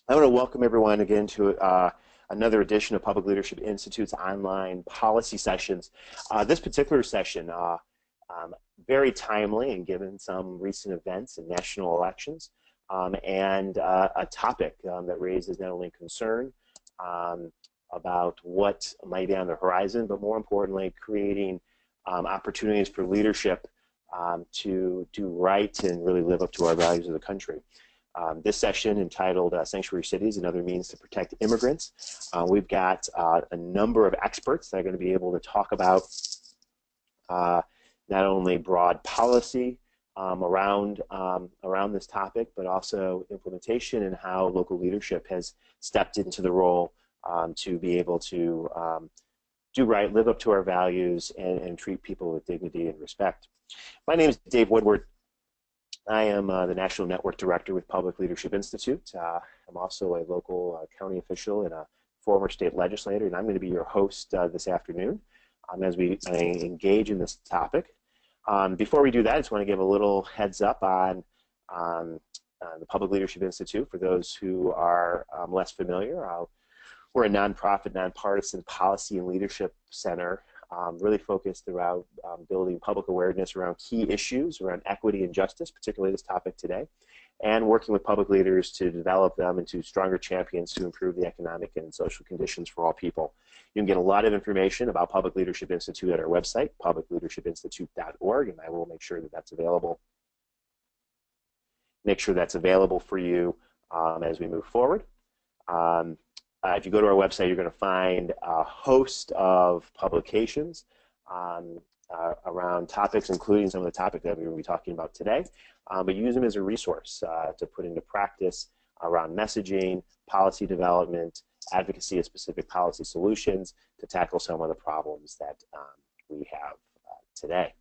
I want to welcome everyone again to another edition of Public Leadership Institute's online policy sessions. This particular session, very timely and given some recent events and national elections, and a topic that raises not only concern about what might be on the horizon, but more importantly, creating opportunities for leadership to do right and really live up to our values of the country. This session entitled Sanctuary Cities and Other Means to Protect Immigrants. We've got a number of experts that are going to be able to talk about not only broad policy around this topic, but also implementation and how local leadership has stepped into the role to be able to do right, live up to our values, and treat people with dignity and respect. My name is Dave Woodward. I am the National Network Director with Public Leadership Institute. I'm also a local county official and a former state legislator, and I'm going to be your host this afternoon as we engage in this topic. Before we do that, I just want to give a little heads up on the Public Leadership Institute for those who are less familiar. We're a nonprofit, nonpartisan policy and leadership center really focused around building public awareness around key issues around equity and justice, particularly this topic today, and working with public leaders to develop them into stronger champions to improve the economic and social conditions for all people. You can get a lot of information about Public Leadership Institute at our website, publicleadershipinstitute.org, and I will make sure that that's available. Make sure that's available for you as we move forward. If you go to our website, you're going to find a host of publications around topics, including some of the topics that we're going to be talking about today, but use them as a resource to put into practice around messaging, policy development, advocacy of specific policy solutions to tackle some of the problems that we have today.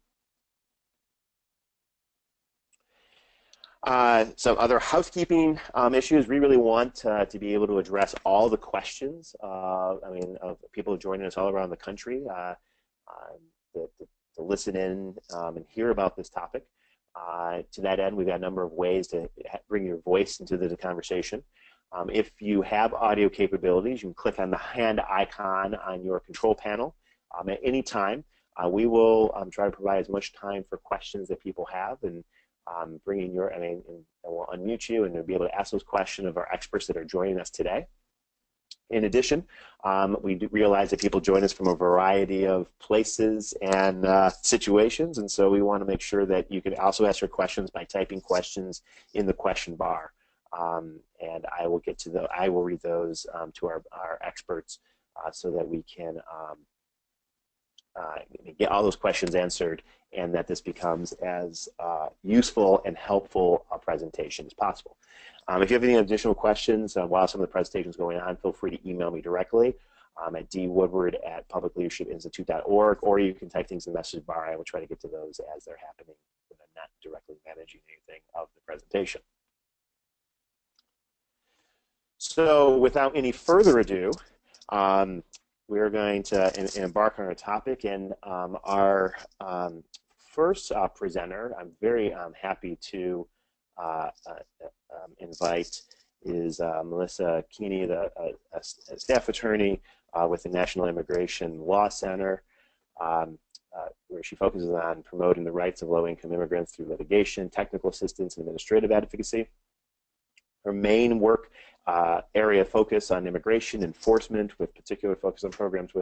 Some other housekeeping issues. We really want to be able to address all the questions of people joining us all around the country to listen in and hear about this topic. To that end, we've got a number of ways to bring your voice into the conversation. If you have audio capabilities, you can click on the hand icon on your control panel at any time. We will try to provide as much time for questions that people have, and bringing your, and we'll unmute you and we'll be able to ask those questions of our experts that are joining us today. In addition, we do realize that people join us from a variety of places and situations, and so we want to make sure that you can also ask your questions by typing questions in the question bar. And I will get to I will read those to our experts so that we can get all those questions answered, and that this becomes as useful and helpful a presentation as possible. If you have any additional questions while some of the presentation is going on, feel free to email me directly at dwoodward@publicleadershipinstitute.org, or you can type things in the message bar. I will try to get to those as they're happening when I'm not directly managing anything of the presentation. So without any further ado, we're going to embark on our topic, and our first presenter, I'm very happy to invite, is Melissa Keeney, a staff attorney with the National Immigration Law Center, where she focuses on promoting the rights of low-income immigrants through litigation, technical assistance, and administrative advocacy. Her main work area of focus on immigration enforcement, with particular focus on programs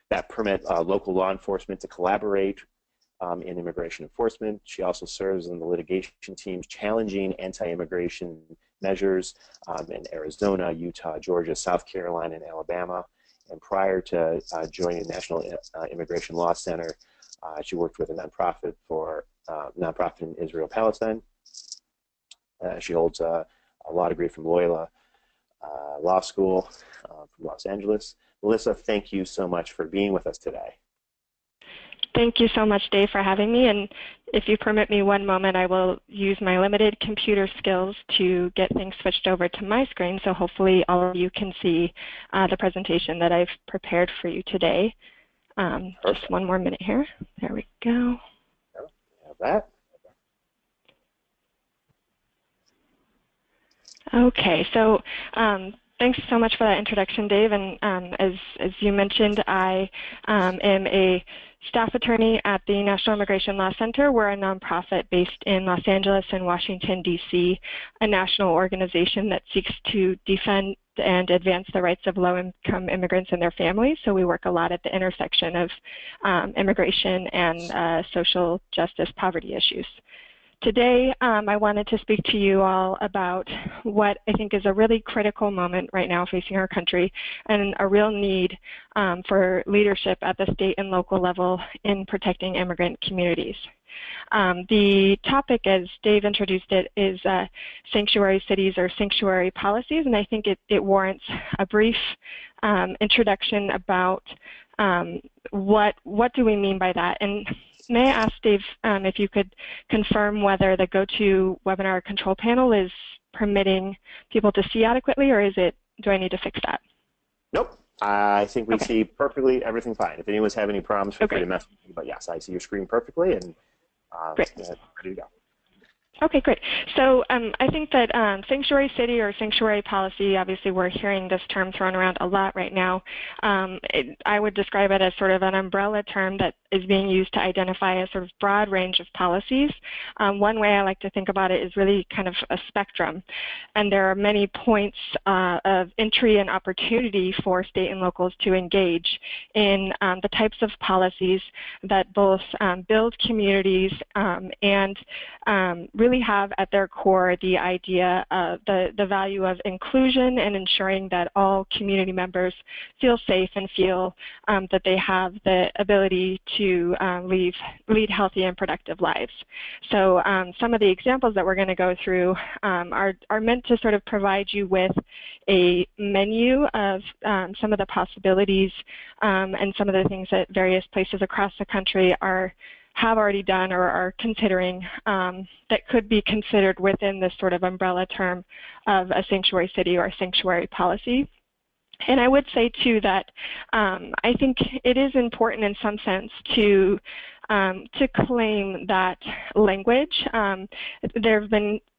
that permit local law enforcement to collaborate in immigration enforcement. She also serves in the litigation teams challenging anti-immigration measures in Arizona, Utah, Georgia, South Carolina, and Alabama. And prior to joining the National Immigration Law Center, she worked with a nonprofit in Israel, Palestine. She holds a law degree from Loyola Law School from Los Angeles. Melissa, thank you so much for being with us today. Thank you so much, Dave, for having me. And if you permit me one moment, I will use my limited computer skills to get things switched over to my screen, so hopefully all of you can see the presentation that I've prepared for you today. Just one more minute here. There we go. Have that. Okay, so thanks so much for that introduction, Dave. And as you mentioned, I am a staff attorney at the National Immigration Law Center. We're a nonprofit based in Los Angeles and Washington, D.C., a national organization that seeks to defend and advance the rights of low-income immigrants and their families. So we work a lot at the intersection of immigration and social justice poverty issues. Today, I wanted to speak to you all about what I think is a really critical moment right now facing our country and a real need for leadership at the state and local level in protecting immigrant communities. The topic, as Dave introduced it, is sanctuary cities or sanctuary policies, and I think it warrants a brief introduction about what do we mean by that. And may I ask, Dave, if you could confirm whether the GoToWebinar control panel is permitting people to see adequately, or do I need to fix that? Nope. I think we Okay. see perfectly, everything's fine. If anyone's having any problems, feel free Okay. to message me. But yes, I see your screen perfectly and Great. ready to go. Okay, great. So I think that sanctuary city or sanctuary policy, obviously we're hearing this term thrown around a lot right now. I would describe it as sort of an umbrella term that is being used to identify a sort of broad range of policies. One way I like to think about it is really kind of a spectrum. And there are many points of entry and opportunity for state and locals to engage in the types of policies that both build communities and really have at their core the idea of the value of inclusion and ensuring that all community members feel safe and feel that they have the ability to lead healthy and productive lives. So some of the examples that we're going to go through are meant to sort of provide you with a menu of some of the possibilities and some of the things that various places across the country have already done or are considering that could be considered within this sort of umbrella term of a sanctuary city or a sanctuary policy. And I would say, too, that I think it is important in some sense to claim that language.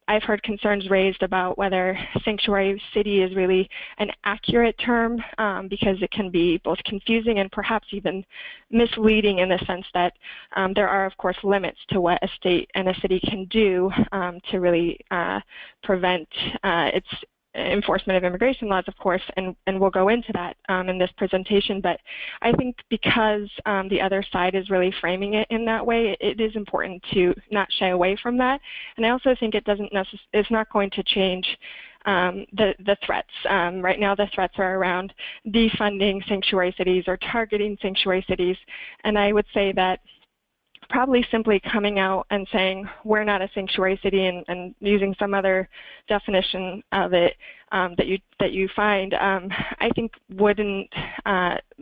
I've heard concerns raised about whether sanctuary city is really an accurate term because it can be both confusing and perhaps even misleading in the sense that there are, of course, limits to what a state and a city can do to really prevent its enforcement of immigration laws, of course, and we'll go into that in this presentation. But I think because the other side is really framing it in that way, it is important to not shy away from that. And I also think it's not going to change the threats. Right now the threats are around defunding sanctuary cities or targeting sanctuary cities. And I would say that probably simply coming out and saying we're not a sanctuary city and using some other definition of it that you find, I think wouldn't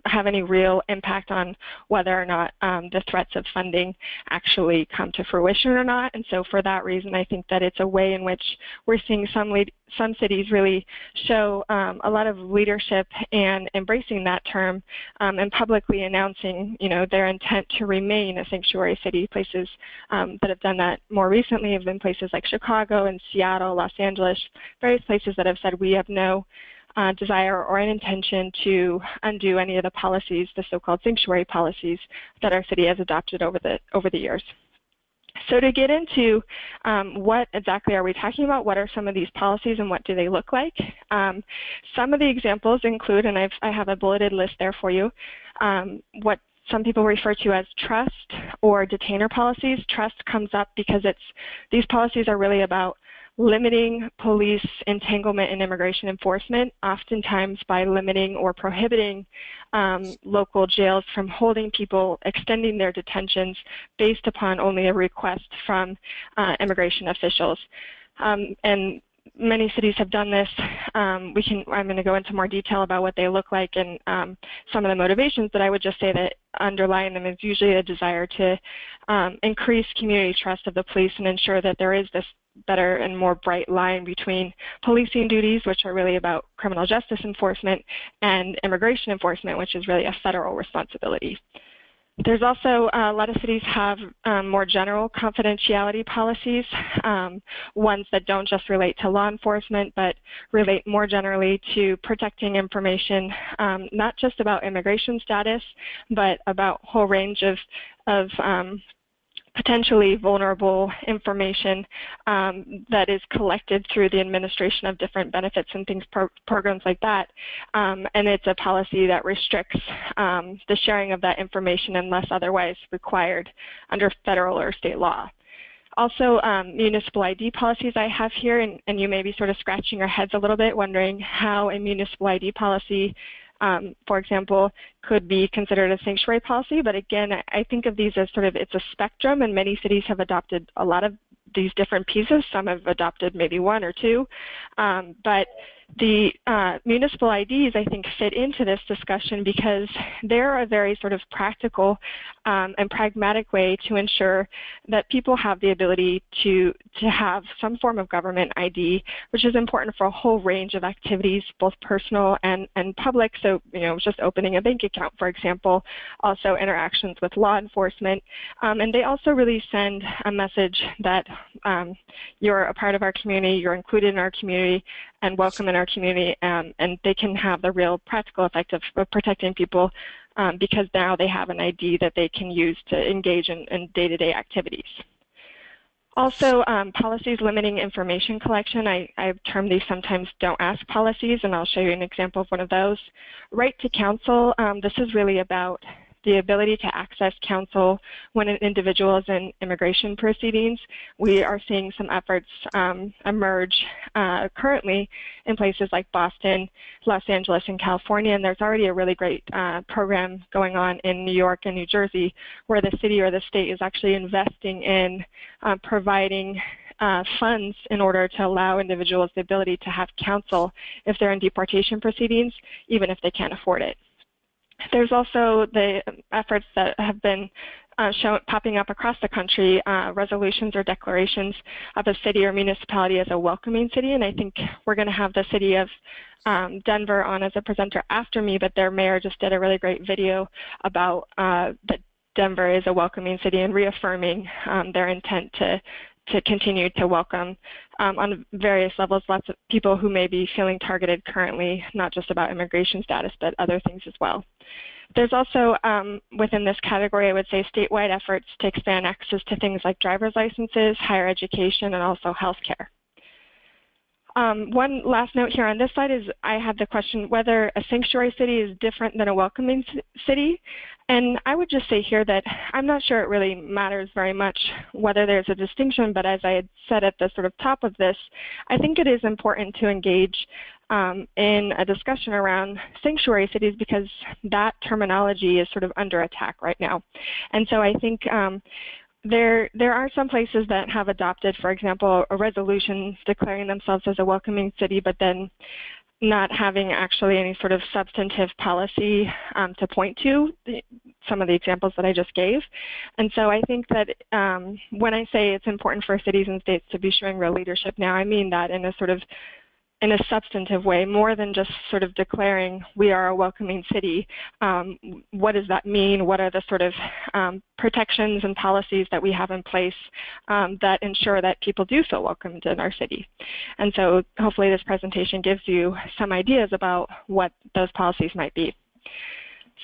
have any real impact on whether or not the threats of funding actually come to fruition or not. And so for that reason, I think that it's a way in which we're seeing some cities really show a lot of leadership and embracing that term and publicly announcing, their intent to remain a sanctuary city. Places that have done that more recently have been places like Chicago and Seattle, Los Angeles, various places that have said we have no desire or an intention to undo any of the policies, the so-called sanctuary policies that our city has adopted over the years. So to get into what exactly are we talking about, what are some of these policies and what do they look like? Some of the examples include, and I have a bulleted list there for you, what some people refer to as trust or detainer policies. Trust comes up because these policies are really about limiting police entanglement in immigration enforcement, oftentimes by limiting or prohibiting local jails from holding people, extending their detentions based upon only a request from immigration officials. And many cities have done this. I'm going to go into more detail about what they look like and some of the motivations, but I would just say that underlying them is usually a desire to increase community trust of the police and ensure that there is this better and more bright line between policing duties, which are really about criminal justice enforcement, and immigration enforcement, which is really a federal responsibility. There's also a lot of cities have more general confidentiality policies, ones that don't just relate to law enforcement, but relate more generally to protecting information, not just about immigration status, but about a whole range of potentially vulnerable information that is collected through the administration of different benefits and things, programs like that. And it's a policy that restricts the sharing of that information unless otherwise required under federal or state law. Also, municipal ID policies I have here, and you may be sort of scratching your heads a little bit, wondering how a municipal ID policy for example, could be considered a sanctuary policy. But again, I think of these as sort of, it's a spectrum, and many cities have adopted a lot of these different pieces. Some have adopted maybe one or two. But the municipal IDs, I think, fit into this discussion because they're a very sort of practical and pragmatic way to ensure that people have the ability to have some form of government ID, which is important for a whole range of activities, both personal and public. So, you know, just opening a bank account, for example, also interactions with law enforcement. And they also really send a message that you're a part of our community, you're included in our community, and welcome in our community, and they can have the real practical effect of protecting people because now they have an ID that they can use to engage in day-to-day activities. Also, policies limiting information collection. I've termed these sometimes don't ask policies, and I'll show you an example of one of those. Right to counsel, this is really about the ability to access counsel when an individual is in immigration proceedings. We are seeing some efforts emerge currently in places like Boston, Los Angeles, and California, and there's already a really great program going on in New York and New Jersey where the city or the state is actually investing in providing funds in order to allow individuals the ability to have counsel if they're in deportation proceedings, even if they can't afford it. There's also the efforts that have been popping up across the country, resolutions or declarations of a city or municipality as a welcoming city, and I think we're going to have the city of Denver on as a presenter after me, but their mayor just did a really great video about that Denver is a welcoming city and reaffirming their intent to continue to welcome on various levels lots of people who may be feeling targeted currently, not just about immigration status, but other things as well. There's also, within this category, I would say statewide efforts to expand access to things like driver's licenses, higher education, and also healthcare. One last note here on this slide is I have the question whether a sanctuary city is different than a welcoming city. And I would just say here that I'm not sure it really matters very much whether there's a distinction, but as I had said at the sort of top of this, I think it is important to engage in a discussion around sanctuary cities because that terminology is sort of under attack right now. And so I think there are some places that have adopted, for example, a resolution declaring themselves as a welcoming city, but then not having actually any sort of substantive policy to point to, some of the examples that I just gave. And so I think that when I say it's important for cities and states to be showing real leadership now, I mean that in a sort of in a substantive way, more than just sort of declaring we are a welcoming city. What does that mean? What are the sort of protections and policies that we have in place that ensure that people do feel welcomed in our city? And so hopefully this presentation gives you some ideas about what those policies might be.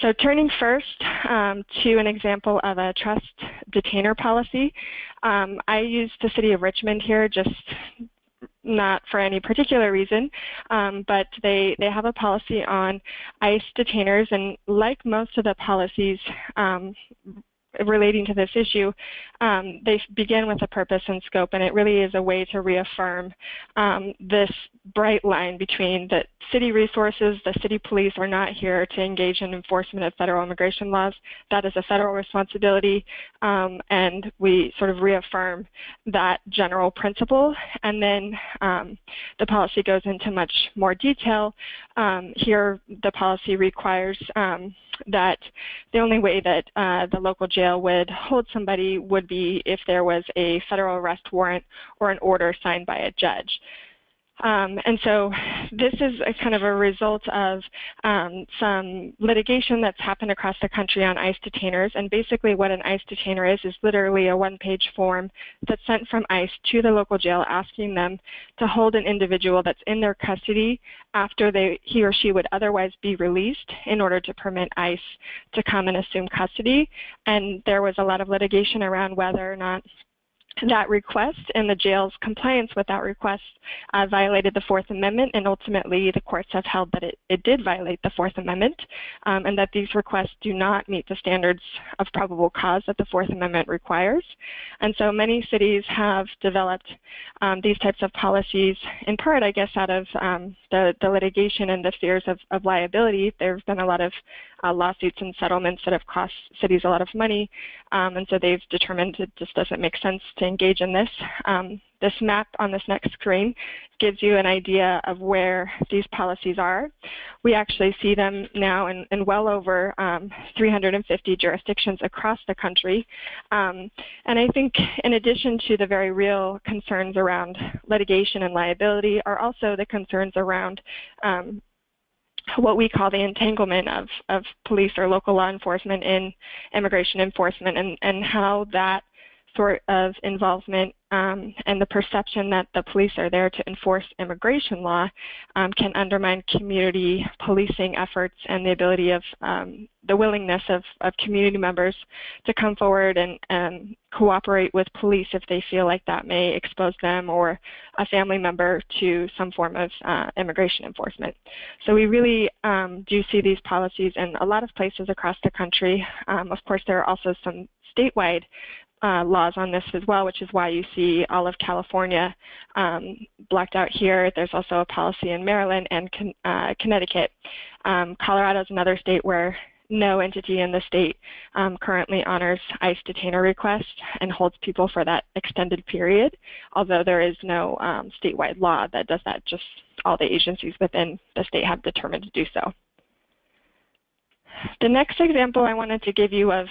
So turning first to an example of a trust detainer policy, I used the city of Richmond here, just not for any particular reason, but they have a policy on ICE detainers, and like most of the policies relating to this issue, they begin with a purpose and scope, and it really is a way to reaffirm this bright line between the city resources. The city police are not here to engage in enforcement of federal immigration laws. That is a federal responsibility, and we sort of reaffirm that general principle. And then the policy goes into much more detail. Here, the policy requires that the only way that the local jail would hold somebody would be if there was a federal arrest warrant or an order signed by a judge. And so this is a kind of a result of some litigation that's happened across the country on ICE detainers. And basically what an ICE detainer is literally a one-page form that's sent from ICE to the local jail asking them to hold an individual that's in their custody after he or she would otherwise be released in order to permit ICE to come and assume custody. And there was a lot of litigation around whether or not that request and the jail's compliance with that request violated the Fourth Amendment, and ultimately the courts have held that it did violate the Fourth Amendment, and that these requests do not meet the standards of probable cause that the Fourth Amendment requires. And so many cities have developed these types of policies, in part, I guess, out of the litigation and the fears of liability. There have been a lot of lawsuits and settlements that have cost cities a lot of money, and so they've determined it just doesn't make sense to engage in this. This map on this next screen gives you an idea of where these policies are. We actually see them now in well over 350 jurisdictions across the country. And I think in addition to the very real concerns around litigation and liability are also the concerns around what we call the entanglement of police or local law enforcement in immigration enforcement, and how that sort of involvement and the perception that the police are there to enforce immigration law can undermine community policing efforts and the ability of the willingness of community members to come forward and cooperate with police if they feel like that may expose them or a family member to some form of immigration enforcement. So we really do see these policies in a lot of places across the country. Of course, there are also some statewide laws on this as well, which is why you see all of California blocked out here. There's also a policy in Maryland and Connecticut. Colorado is another state where no entity in the state currently honors ICE detainer requests and holds people for that extended period, although there is no statewide law that does that. Just all the agencies within the state have determined to do so. The next example I wanted to give you of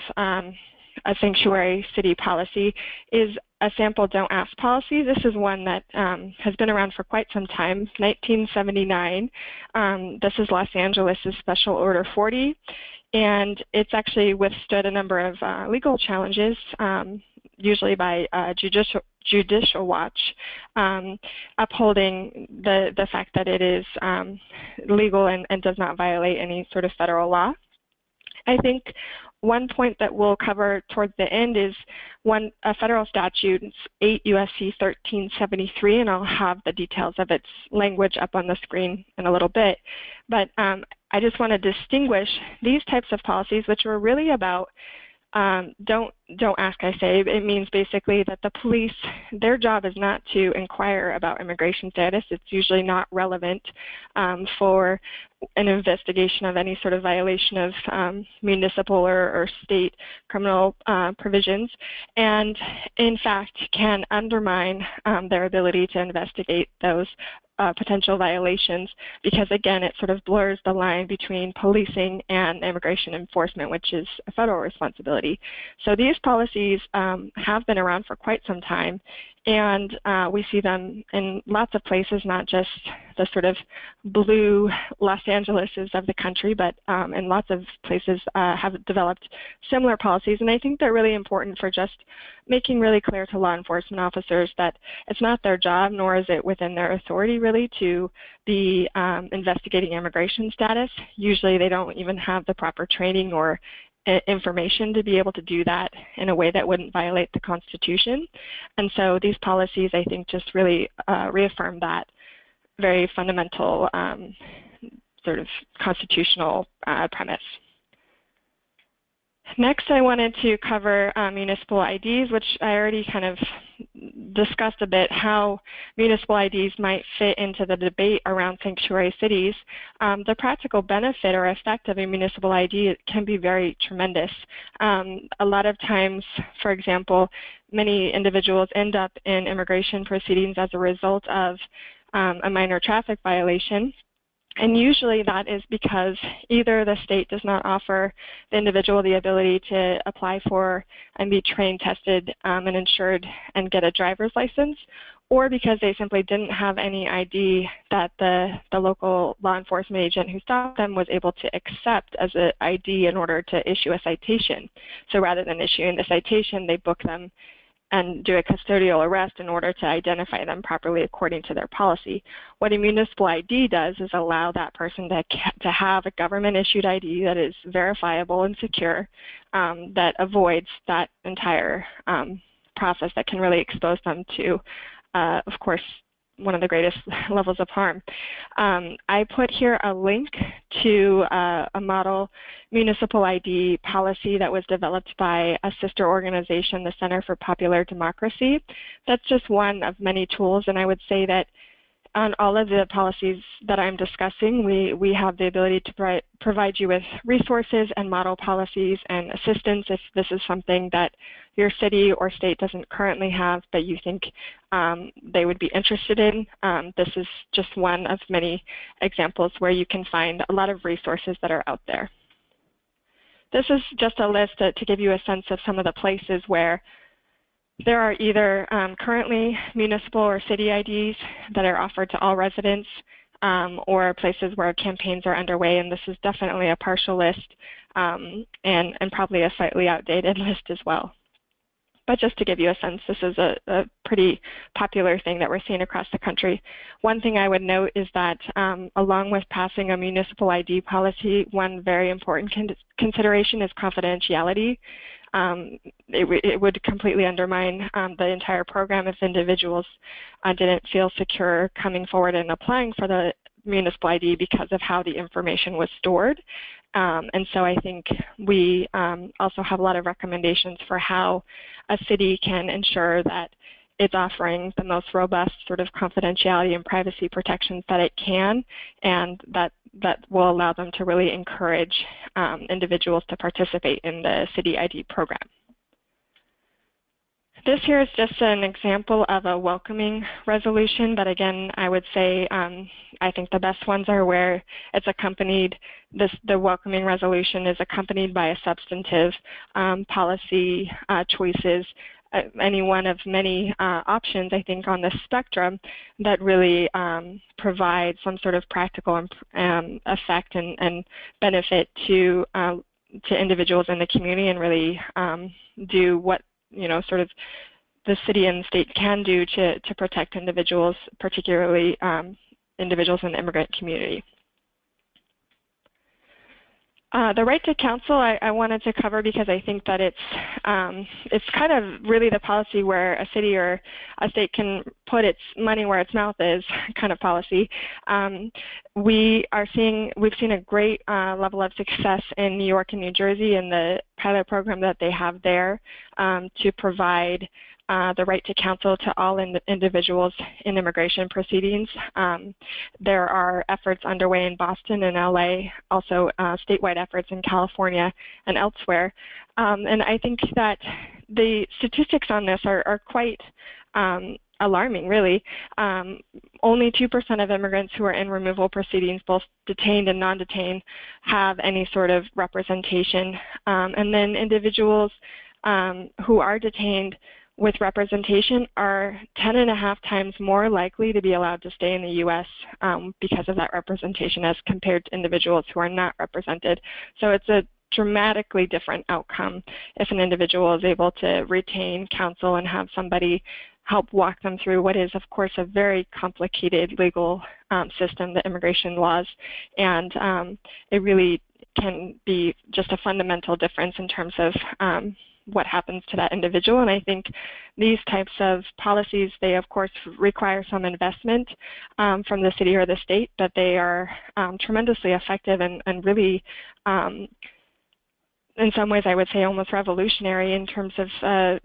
a sanctuary city policy is a sample don't ask policy. This is one that has been around for quite some time, 1979. This is Los Angeles' Special Order 40, and it's actually withstood a number of legal challenges, usually by Judicial Watch, upholding the fact that it is legal and does not violate any sort of federal law. I think one point that we'll cover towards the end is a federal statute, 8 U.S.C. 1373, and I'll have the details of its language up on the screen in a little bit. But I just want to distinguish these types of policies, which are really about don't ask, I say. It means basically that the police, their job is not to inquire about immigration status. It's usually not relevant for an investigation of any sort of violation of municipal or state criminal provisions, and in fact can undermine their ability to investigate those potential violations, because again it sort of blurs the line between policing and immigration enforcement, which is a federal responsibility. So these policies have been around for quite some time, and we see them in lots of places, not just the sort of blue Los Angeleses of the country, but in lots of places have developed similar policies. And I think they're really important for just making really clear to law enforcement officers that it's not their job, nor is it within their authority really to be investigating immigration status. Usually they don't even have the proper training or information to be able to do that in a way that wouldn't violate the Constitution. And so these policies, I think, just really reaffirm that very fundamental sort of constitutional premise. Next, I wanted to cover municipal IDs, which I already kind of discussed a bit, how municipal IDs might fit into the debate around sanctuary cities. The practical benefit or effect of a municipal ID can be very tremendous. A lot of times, for example, many individuals end up in immigration proceedings as a result of a minor traffic violation. And usually that is because either the state does not offer the individual the ability to apply for and be trained, tested, and insured and get a driver's license, or because they simply didn't have any ID that the local law enforcement agent who stopped them was able to accept as an ID in order to issue a citation. So rather than issuing the citation, they book them and do a custodial arrest in order to identify them properly according to their policy. What a municipal ID does is allow that person to have a government-issued ID that is verifiable and secure, that avoids that entire process that can really expose them to, of course, one of the greatest levels of harm. I put here a link to a model municipal ID policy that was developed by a sister organization, the Center for Popular Democracy. That's just one of many tools, and I would say that on all of the policies that I'm discussing, we have the ability to provide you with resources and model policies and assistance if this is something that your city or state doesn't currently have, but you think they would be interested in. This is just one of many examples where you can find a lot of resources that are out there. This is just a list to give you a sense of some of the places where there are either currently municipal or city IDs that are offered to all residents, or places where campaigns are underway, and this is definitely a partial list and probably a slightly outdated list as well. But just to give you a sense, this is a pretty popular thing that we're seeing across the country. One thing I would note is that along with passing a municipal ID policy, one very important consideration is confidentiality. It would completely undermine the entire program if individuals didn't feel secure coming forward and applying for the municipal ID because of how the information was stored. And so I think we also have a lot of recommendations for how a city can ensure that it's offering the most robust sort of confidentiality and privacy protections that it can, and that will allow them to really encourage individuals to participate in the city ID program. This here is just an example of a welcoming resolution, but again, I would say I think the best ones are where it's accompanied, the welcoming resolution is accompanied by a substantive policy choices, any one of many options, I think, on the spectrum that really provide some sort of practical effect and benefit to individuals in the community, and really do what sort of the city and state can do to protect individuals, particularly individuals in the immigrant community. The right to counsel I wanted to cover because I think that it's kind of really the policy where a city or a state can put its money where its mouth is kind of policy. We've seen a great level of success in New York and New Jersey in the pilot program that they have there to provide the right to counsel to all individuals in immigration proceedings. There are efforts underway in Boston and LA, also statewide efforts in California and elsewhere. And I think that the statistics on this are quite alarming, really. Only 2% of immigrants who are in removal proceedings, both detained and non-detained, have any sort of representation. And then individuals who are detained with representation are 10.5 times more likely to be allowed to stay in the U.S. Because of that representation as compared to individuals who are not represented. So it's a dramatically different outcome if an individual is able to retain counsel and have somebody help walk them through what is, of course, a very complicated legal system, the immigration laws, and it really can be just a fundamental difference in terms of what happens to that individual. And I think these types of policies, they of course require some investment from the city or the state, but they are tremendously effective and really in some ways I would say almost revolutionary in terms of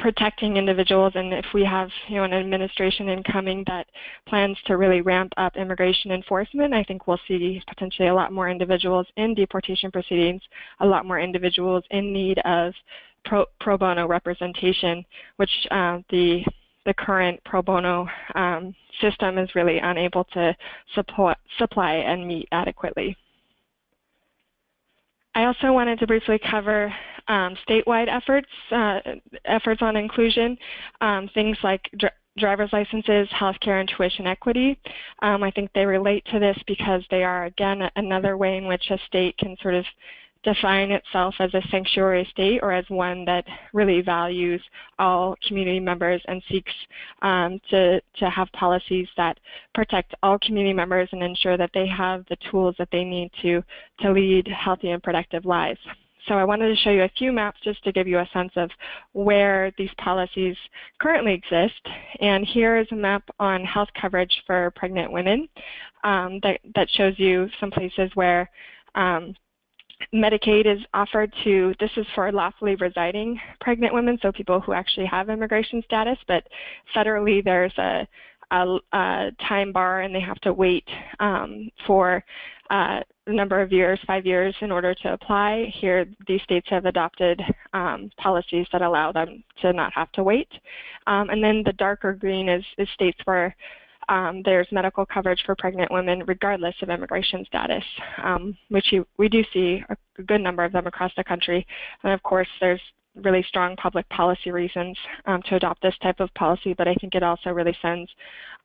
protecting individuals. And if we have an administration incoming that plans to really ramp up immigration enforcement, I think we'll see potentially a lot more individuals in deportation proceedings, a lot more individuals in need of pro bono representation, which the the current pro bono system is really unable to supply and meet adequately. I also wanted to briefly cover statewide efforts on inclusion, things like driver's licenses, healthcare, and tuition equity. I think they relate to this because they are, again, another way in which a state can sort of define itself as a sanctuary state or as one that really values all community members and seeks to have policies that protect all community members and ensure that they have the tools that they need to lead healthy and productive lives. So I wanted to show you a few maps just to give you a sense of where these policies currently exist. And here is a map on health coverage for pregnant women that shows you some places where Medicaid is offered to, this is for lawfully residing pregnant women, so people who actually have immigration status, but federally there's a time bar and they have to wait for a number of years, 5 years, in order to apply. Here, these states have adopted policies that allow them to not have to wait. And then the darker green is states where there's medical coverage for pregnant women regardless of immigration status, which we do see a good number of them across the country. And of course, there's really strong public policy reasons to adopt this type of policy, but I think it also really sends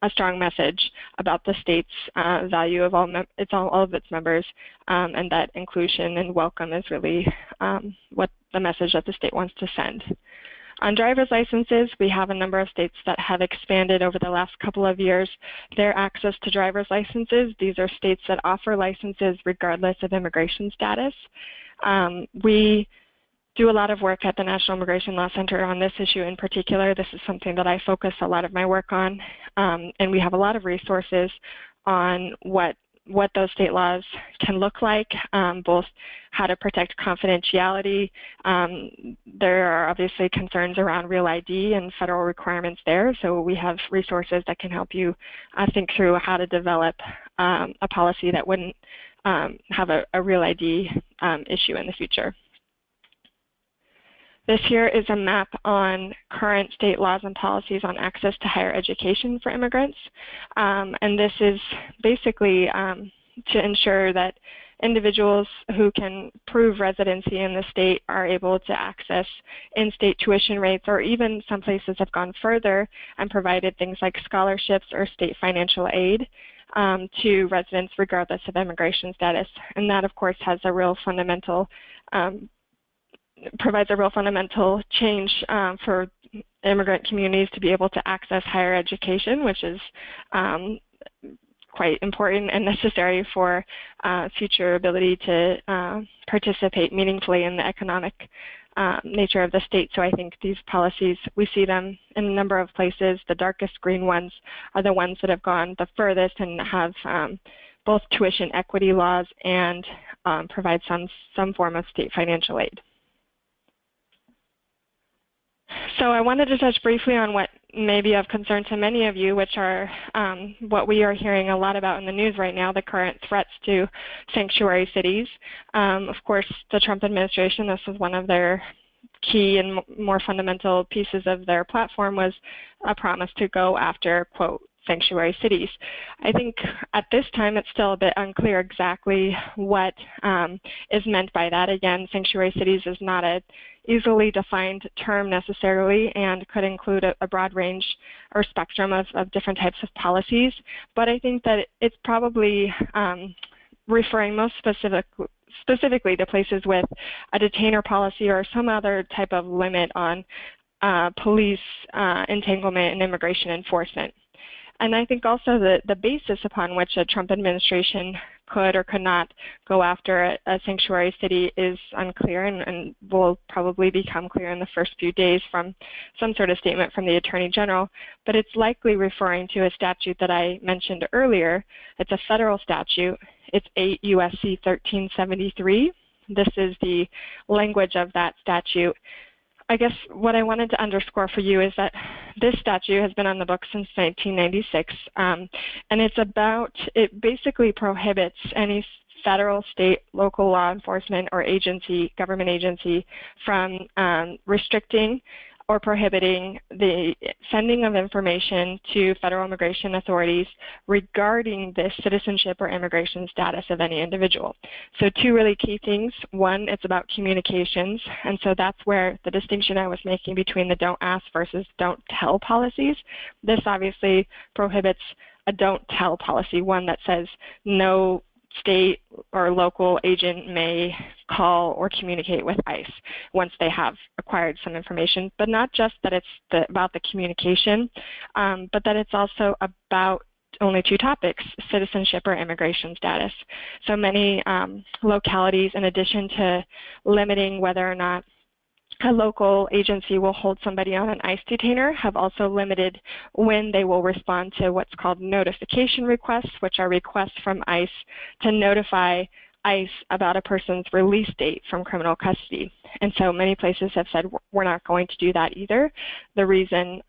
a strong message about the state's value of all of its members, and that inclusion and welcome is really what the message that the state wants to send. On driver's licenses, we have a number of states that have expanded over the last couple of years their access to driver's licenses. These are states that offer licenses regardless of immigration status. We do a lot of work at the National Immigration Law Center on this issue in particular. This is something that I focus a lot of my work on, and we have a lot of resources on what those state laws can look like, both how to protect confidentiality. There are obviously concerns around Real ID and federal requirements there, so we have resources that can help you think through how to develop a policy that wouldn't have a Real ID issue in the future. This here is a map on current state laws and policies on access to higher education for immigrants. And this is basically to ensure that individuals who can prove residency in the state are able to access in-state tuition rates, or even some places have gone further and provided things like scholarships or state financial aid to residents regardless of immigration status. And that, of course, has a real fundamental provides a real fundamental change for immigrant communities to be able to access higher education, which is quite important and necessary for future ability to participate meaningfully in the economic nature of the state. So I think these policies, we see them in a number of places. The darkest green ones are the ones that have gone the furthest and have both tuition equity laws and provide some form of state financial aid. So I wanted to touch briefly on what may be of concern to many of you, which are what we are hearing a lot about in the news right now, the current threats to sanctuary cities. Of course, the Trump administration, this was one of their key and more fundamental pieces of their platform, was a promise to go after, quote, sanctuary cities. I think at this time it's still a bit unclear exactly what is meant by that. Again, sanctuary cities is not an easily defined term necessarily and could include a broad range or spectrum of different types of policies, but I think that it's probably referring most specifically to places with a detainer policy or some other type of limit on police entanglement and immigration enforcement. And I think also the basis upon which a Trump administration could or could not go after a sanctuary city is unclear and will probably become clear in the first few days from some sort of statement from the Attorney General. But it's likely referring to a statute that I mentioned earlier. It's a federal statute. It's 8 U.S.C. 1373. This is the language of that statute. I guess what I wanted to underscore for you is that this statute has been on the books since 1996, and it basically prohibits any federal, state, local law enforcement or agency, government agency, from restricting or prohibiting the sending of information to federal immigration authorities regarding the citizenship or immigration status of any individual. So two really key things. One, it's about communications, and so that's where the distinction I was making between the don't ask versus don't tell policies. This obviously prohibits a don't tell policy, one that says no state or local agent may call or communicate with ICE once they have acquired some information, but not just that it's about the communication, but that it's also about only two topics, citizenship or immigration status. So many localities, in addition to limiting whether or not a local agency will hold somebody on an ICE detainer, have also limited when they will respond to what's called notification requests, which are requests from ICE to notify ICE about a person's release date from criminal custody. And so many places have said we're not going to do that either. The reason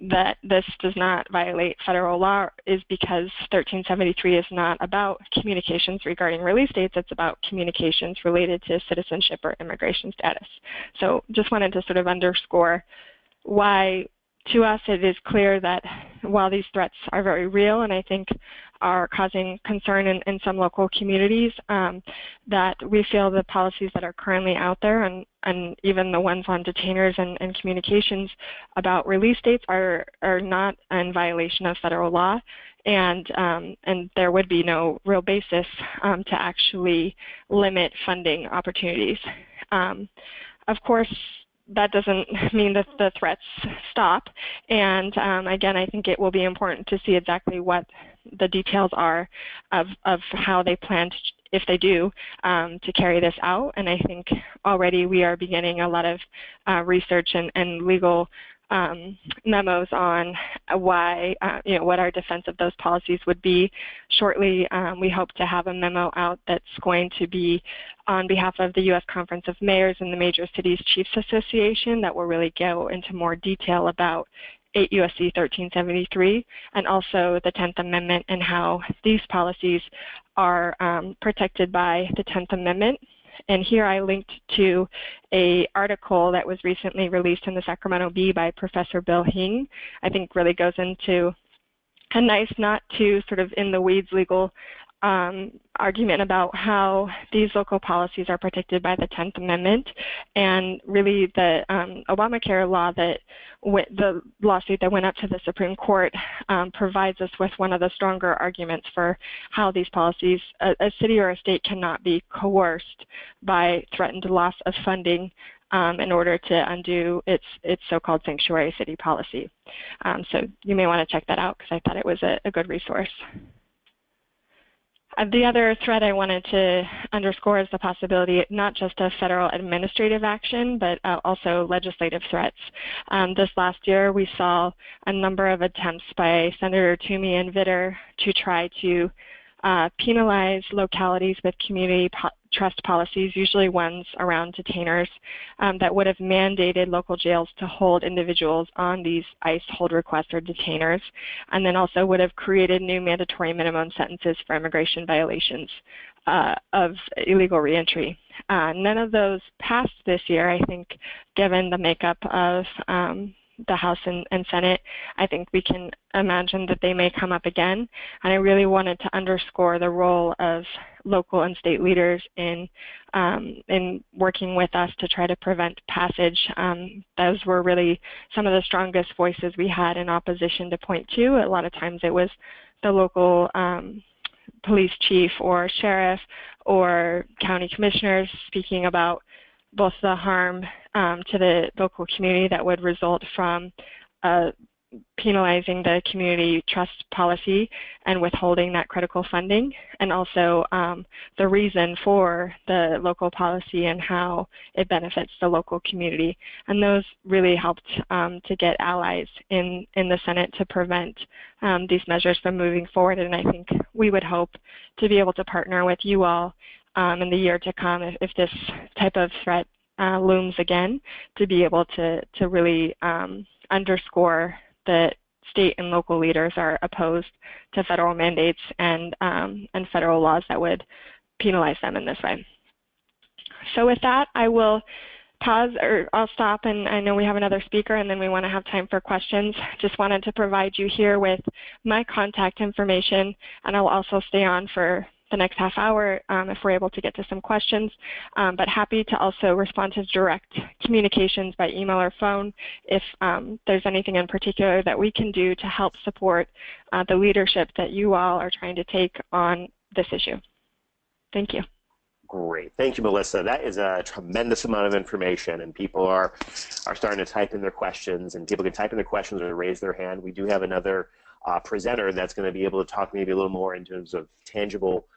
that this does not violate federal law is because 1373 is not about communications regarding release dates, it's about communications related to citizenship or immigration status. So just wanted to sort of underscore why to us it is clear that while these threats are very real and I think are causing concern in some local communities, that we feel the policies that are currently out there and even the ones on detainers and communications about release dates are not in violation of federal law, and there would be no real basis to actually limit funding opportunities. Of course, that doesn't mean that the threats stop, and again, I think it will be important to see exactly what the details are of how they plan to, if they do, to carry this out. And I think already we are beginning a lot of research and legal memos on why, what our defense of those policies would be. Shortly, we hope to have a memo out that's going to be on behalf of the U.S. Conference of Mayors and the Major Cities Chiefs Association that will really go into more detail about 8 U.S.C. 1373 and also the 10th Amendment and how these policies are protected by the 10th Amendment. And here I linked to an article that was recently released in the Sacramento Bee by Professor Bill Hing. I think really goes into a nice, not too sort of in the weeds legal argument about how these local policies are protected by the 10th Amendment, and really the Obamacare law, that the lawsuit that went up to the Supreme Court provides us with one of the stronger arguments for how these policies, a city or a state cannot be coerced by threatened loss of funding in order to undo its so-called sanctuary city policy. So you may want to check that out because I thought it was a good resource. The other threat I wanted to underscore is the possibility not just of federal administrative action, but also legislative threats. This last year, we saw a number of attempts by Senator Toomey and Vitter to try to penalize localities with community trust policies, usually ones around detainers, that would have mandated local jails to hold individuals on these ICE hold requests or detainers, and then also would have created new mandatory minimum sentences for immigration violations of illegal reentry. None of those passed this year, I think, given the makeup of the House and Senate. I think we can imagine that they may come up again. And I really wanted to underscore the role of local and state leaders in working with us to try to prevent passage. Those were really some of the strongest voices we had in opposition to point two. A lot of times it was the local police chief or sheriff or county commissioners speaking about both the harm to the local community that would result from penalizing the community trust policy and withholding that critical funding, and also the reason for the local policy and how it benefits the local community. And those really helped to get allies in the Senate to prevent these measures from moving forward. And I think we would hope to be able to partner with you all in the year to come if this type of threat looms again, to be able to really underscore that state and local leaders are opposed to federal mandates and federal laws that would penalize them in this way. So with that, I will pause, or I'll stop, and I know we have another speaker and then we want to have time for questions. Just wanted to provide you here with my contact information, and I'll also stay on for the next half hour if we're able to get to some questions, but happy to also respond to direct communications by email or phone if there's anything in particular that we can do to help support the leadership that you all are trying to take on this issue. Thank you. Great. Thank you, Melissa. That is a tremendous amount of information, and people are starting to type in their questions, and people can type in their questions or raise their hand. We do have another presenter that's going to be able to talk maybe a little more in terms of tangible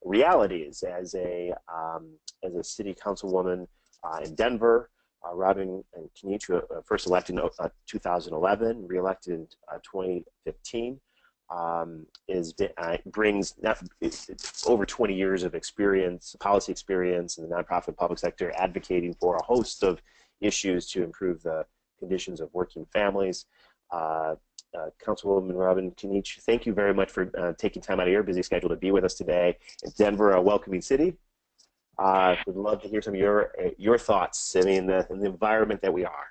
realities as a city councilwoman in Denver. Robin Kinich, first elected in 2011, reelected in 2015, brings over 20 years of experience, policy experience in the nonprofit public sector, advocating for a host of issues to improve the conditions of working families. Councilwoman Robin Kinich, thank you very much for taking time out of your busy schedule to be with us today. In Denver, a welcoming city. Would love to hear some of your thoughts in the environment that we are.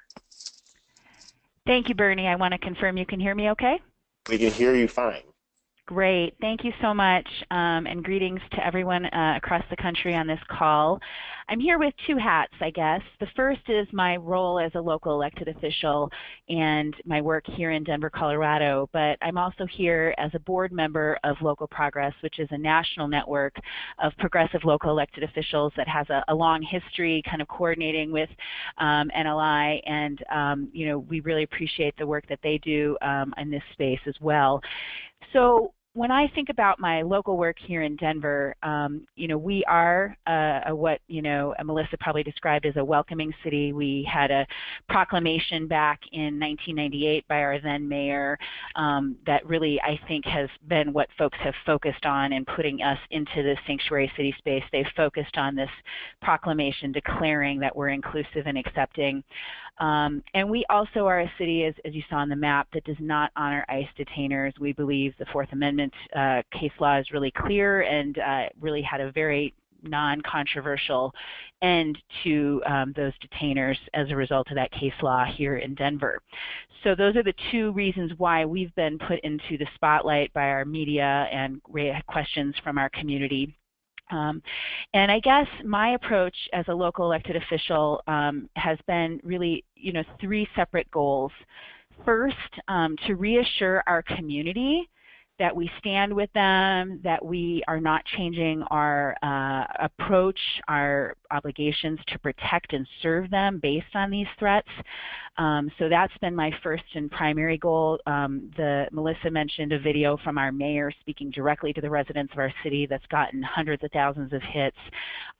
Thank you, Bernie. I want to confirm you can hear me okay? We can hear you fine. Great. Thank you so much, and greetings to everyone across the country on this call. I'm here with two hats, I guess. The first is my role as a local elected official and my work here in Denver, Colorado, but I'm also here as a board member of Local Progress, which is a national network of progressive local elected officials that has a long history kind of coordinating with NLI, and you know, we really appreciate the work that they do in this space as well. So when I think about my local work here in Denver, you know, we are what, you know, Melissa probably described as a welcoming city. We had a proclamation back in 1998 by our then mayor that really, I think, has been what folks have focused on in putting us into the sanctuary city space. They've focused on this proclamation declaring that we're inclusive and accepting. And we also are a city, as you saw on the map, that does not honor ICE detainers. We believe the Fourth Amendment case law is really clear and really had a very non-controversial end to those detainers as a result of that case law here in Denver. So those are the two reasons why we've been put into the spotlight by our media and questions from our community. And I guess my approach as a local elected official has been really, you know, three separate goals. First, to reassure our community that we stand with them, that we are not changing our approach, our obligations to protect and serve them based on these threats. So that's been my first and primary goal. Melissa mentioned a video from our mayor speaking directly to the residents of our city that's gotten hundreds of thousands of hits.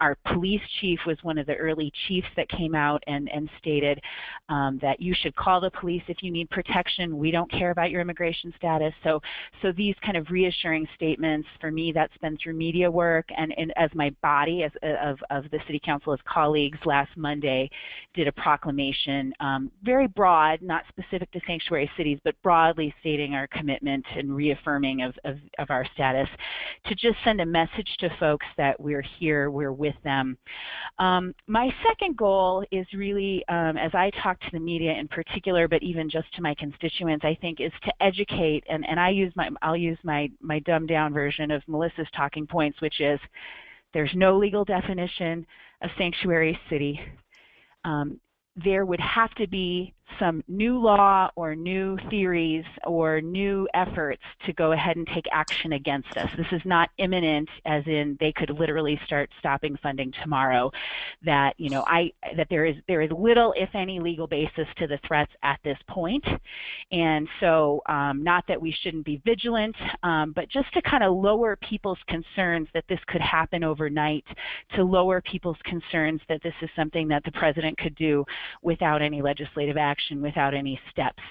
Our police chief was one of the early chiefs that came out and stated that you should call the police if you need protection. We don't care about your immigration status. So these kind of reassuring statements, for me, that's been through media work, and as my body of the city council, as colleagues last Monday did a proclamation, very broad, not specific to sanctuary cities, but broadly stating our commitment and reaffirming of our status, to just send a message to folks that we're here, we're with them. My second goal is really, as I talk to the media in particular, but even just to my constituents, I think, is to educate, and I'll use my dumbed down version of Melissa's talking points, which is there's no legal definition of sanctuary city. There would have to be some new law or new theories or new efforts to go ahead and take action against us. This is not imminent, as in they could literally start stopping funding tomorrow. That, you know, that there is little, if any, legal basis to the threats at this point. And so not that we shouldn't be vigilant, but just to kind of lower people's concerns that this could happen overnight, to lower people's concerns that this is something that the president could do without any legislative action. action without any steps.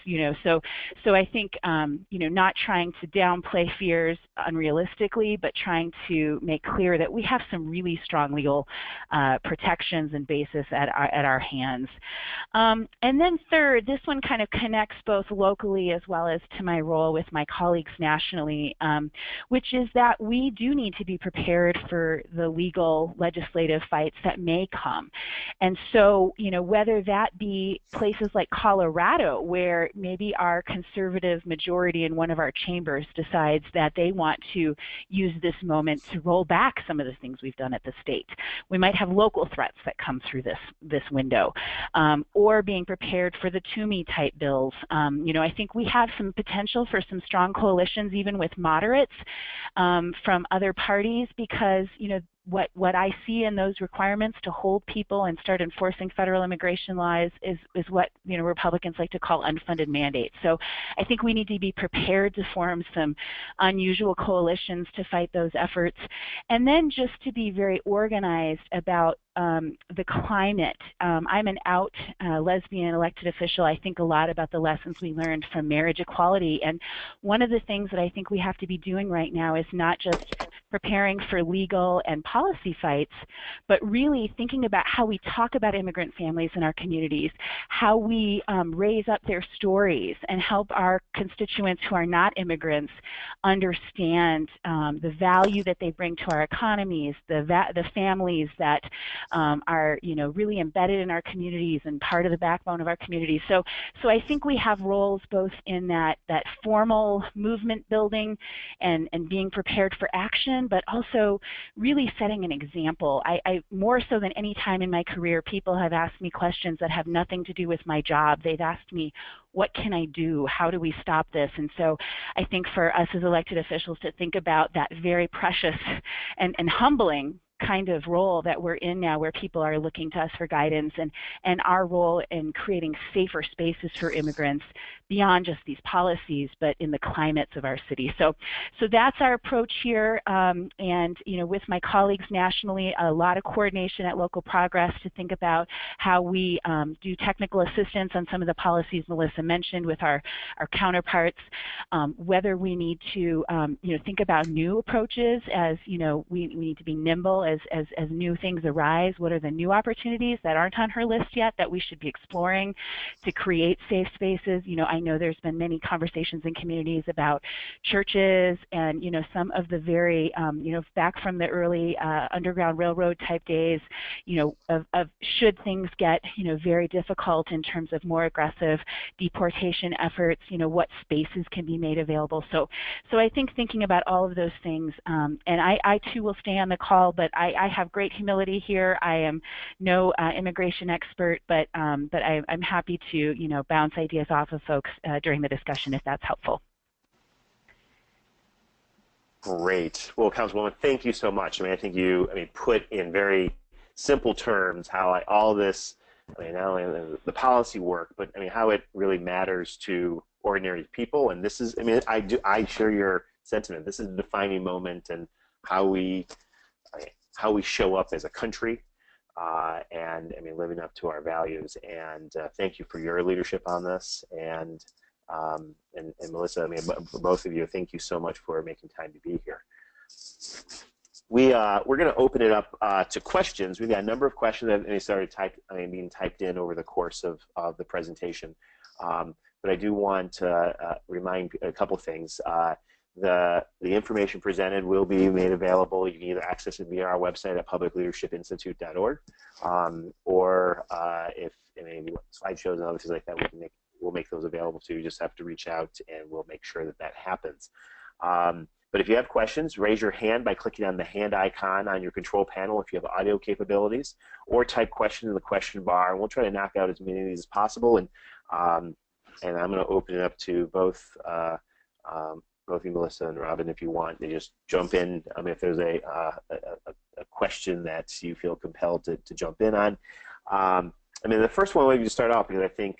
So I think not trying to downplay fears unrealistically, but trying to make clear that we have some really strong legal protections and basis at our hands. And then third, this one kind of connects both locally as well as to my role with my colleagues nationally, which is that we do need to be prepared for the legal legislative fights that may come. And so, whether that be places like Colorado, where maybe our conservative majority in one of our chambers decides that they want to use this moment to roll back some of the things we've done at the state. We might have local threats that come through this window, or being prepared for the Toomey type bills. I think we have some potential for some strong coalitions, even with moderates from other parties, because what I see in those requirements to hold people and start enforcing federal immigration laws is what Republicans like to call unfunded mandates. So I think we need to be prepared to form some unusual coalitions to fight those efforts, and then just to be very organized about the climate. I'm an out lesbian elected official. I think a lot about the lessons we learned from marriage equality, and one of the things that I think we have to be doing right now is not just preparing for legal and policy fights, but really thinking about how we talk about immigrant families in our communities, how we raise up their stories and help our constituents who are not immigrants understand the value that they bring to our economies, the families that are really embedded in our communities and part of the backbone of our communities. So I think we have roles both in that formal movement building and being prepared for action, but also really setting an example. I more so than any time in my career, people have asked me questions that have nothing to do with my job. They've asked me, what can I do? How do we stop this? And so I think for us as elected officials to think about that very precious and humbling kind of role that we're in now, where people are looking to us for guidance, and our role in creating safer spaces for immigrants beyond just these policies, but in the climates of our city. So that's our approach here, and with my colleagues nationally, a lot of coordination at Local Progress to think about how we do technical assistance on some of the policies Melissa mentioned with our counterparts, whether we need to think about new approaches as we need to be nimble as new things arise. What are the new opportunities that aren't on her list yet that we should be exploring to create safe spaces? I know there's been many conversations in communities about churches and some of the very back from the early Underground Railroad type days, of should things get very difficult in terms of more aggressive deportation efforts, what spaces can be made available. So I think thinking about all of those things, and I too will stay on the call, but I have great humility here. I am no immigration expert, but I'm happy to bounce ideas off of folks during the discussion if that's helpful. Great. Well, Councilwoman, thank you so much. I think you put in very simple terms how all this, not only the policy work, but how it really matters to ordinary people. And this is, I share your sentiment. This is a defining moment in how we show up as a country, and living up to our values. And thank you for your leadership on this. And Melissa, both of you, thank you so much for making time to be here. We're going to open it up to questions. We've got a number of questions that started being typed in over the course of the presentation. But I do want to remind a couple things. The information presented will be made available. You can either access it via our website at publicleadershipinstitute.org, or if slideshows and other things like that, we'll make those available to you. You just have to reach out, and we'll make sure that happens. But if you have questions, raise your hand by clicking on the hand icon on your control panel if you have audio capabilities, or type question in the question bar, and we'll try to knock out as many of these as possible. And I'm going to open it up to both you, Melissa and Robin, if you want. They just jump in if there's a question that you feel compelled to jump in on. The first one, maybe to start off, because I think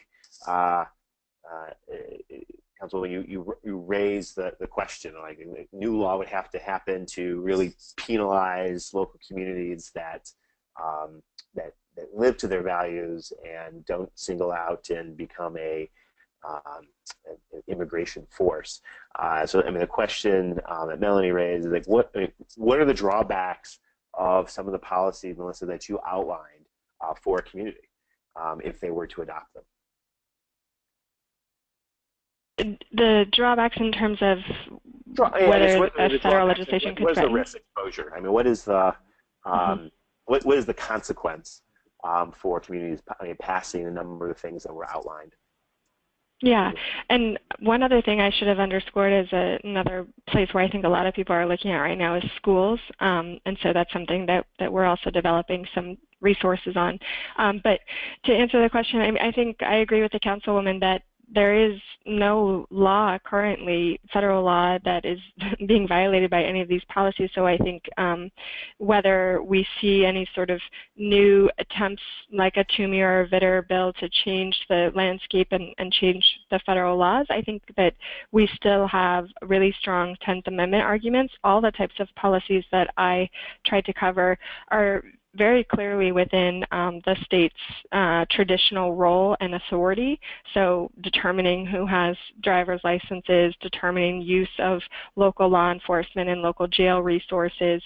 Councilwoman, you raised the question, like new law would have to happen to really penalize local communities that that live to their values and don't single out and become an immigration force. So I mean, the question that Melanie raised is like, what are the drawbacks of some of the policies, Melissa, that you outlined for a community if they were to adopt them? The drawbacks in terms of whether a federal legislation could threaten? What is the risk exposure? I mean, what is the what is the consequence for communities passing a number of things that were outlined? Yeah, and one other thing I should have underscored is another place where I think a lot of people are looking at right now is schools, and so that's something that we're also developing some resources on. But to answer the question, I think I agree with the councilwoman that there is no law currently, federal law, that is being violated by any of these policies. So I think whether we see any sort of new attempts like a Toomey or a Vitter bill to change the landscape and change the federal laws, I think that we still have really strong 10th Amendment arguments. All the types of policies that I tried to cover are very clearly within the state's traditional role and authority. So determining who has driver's licenses, determining use of local law enforcement and local jail resources,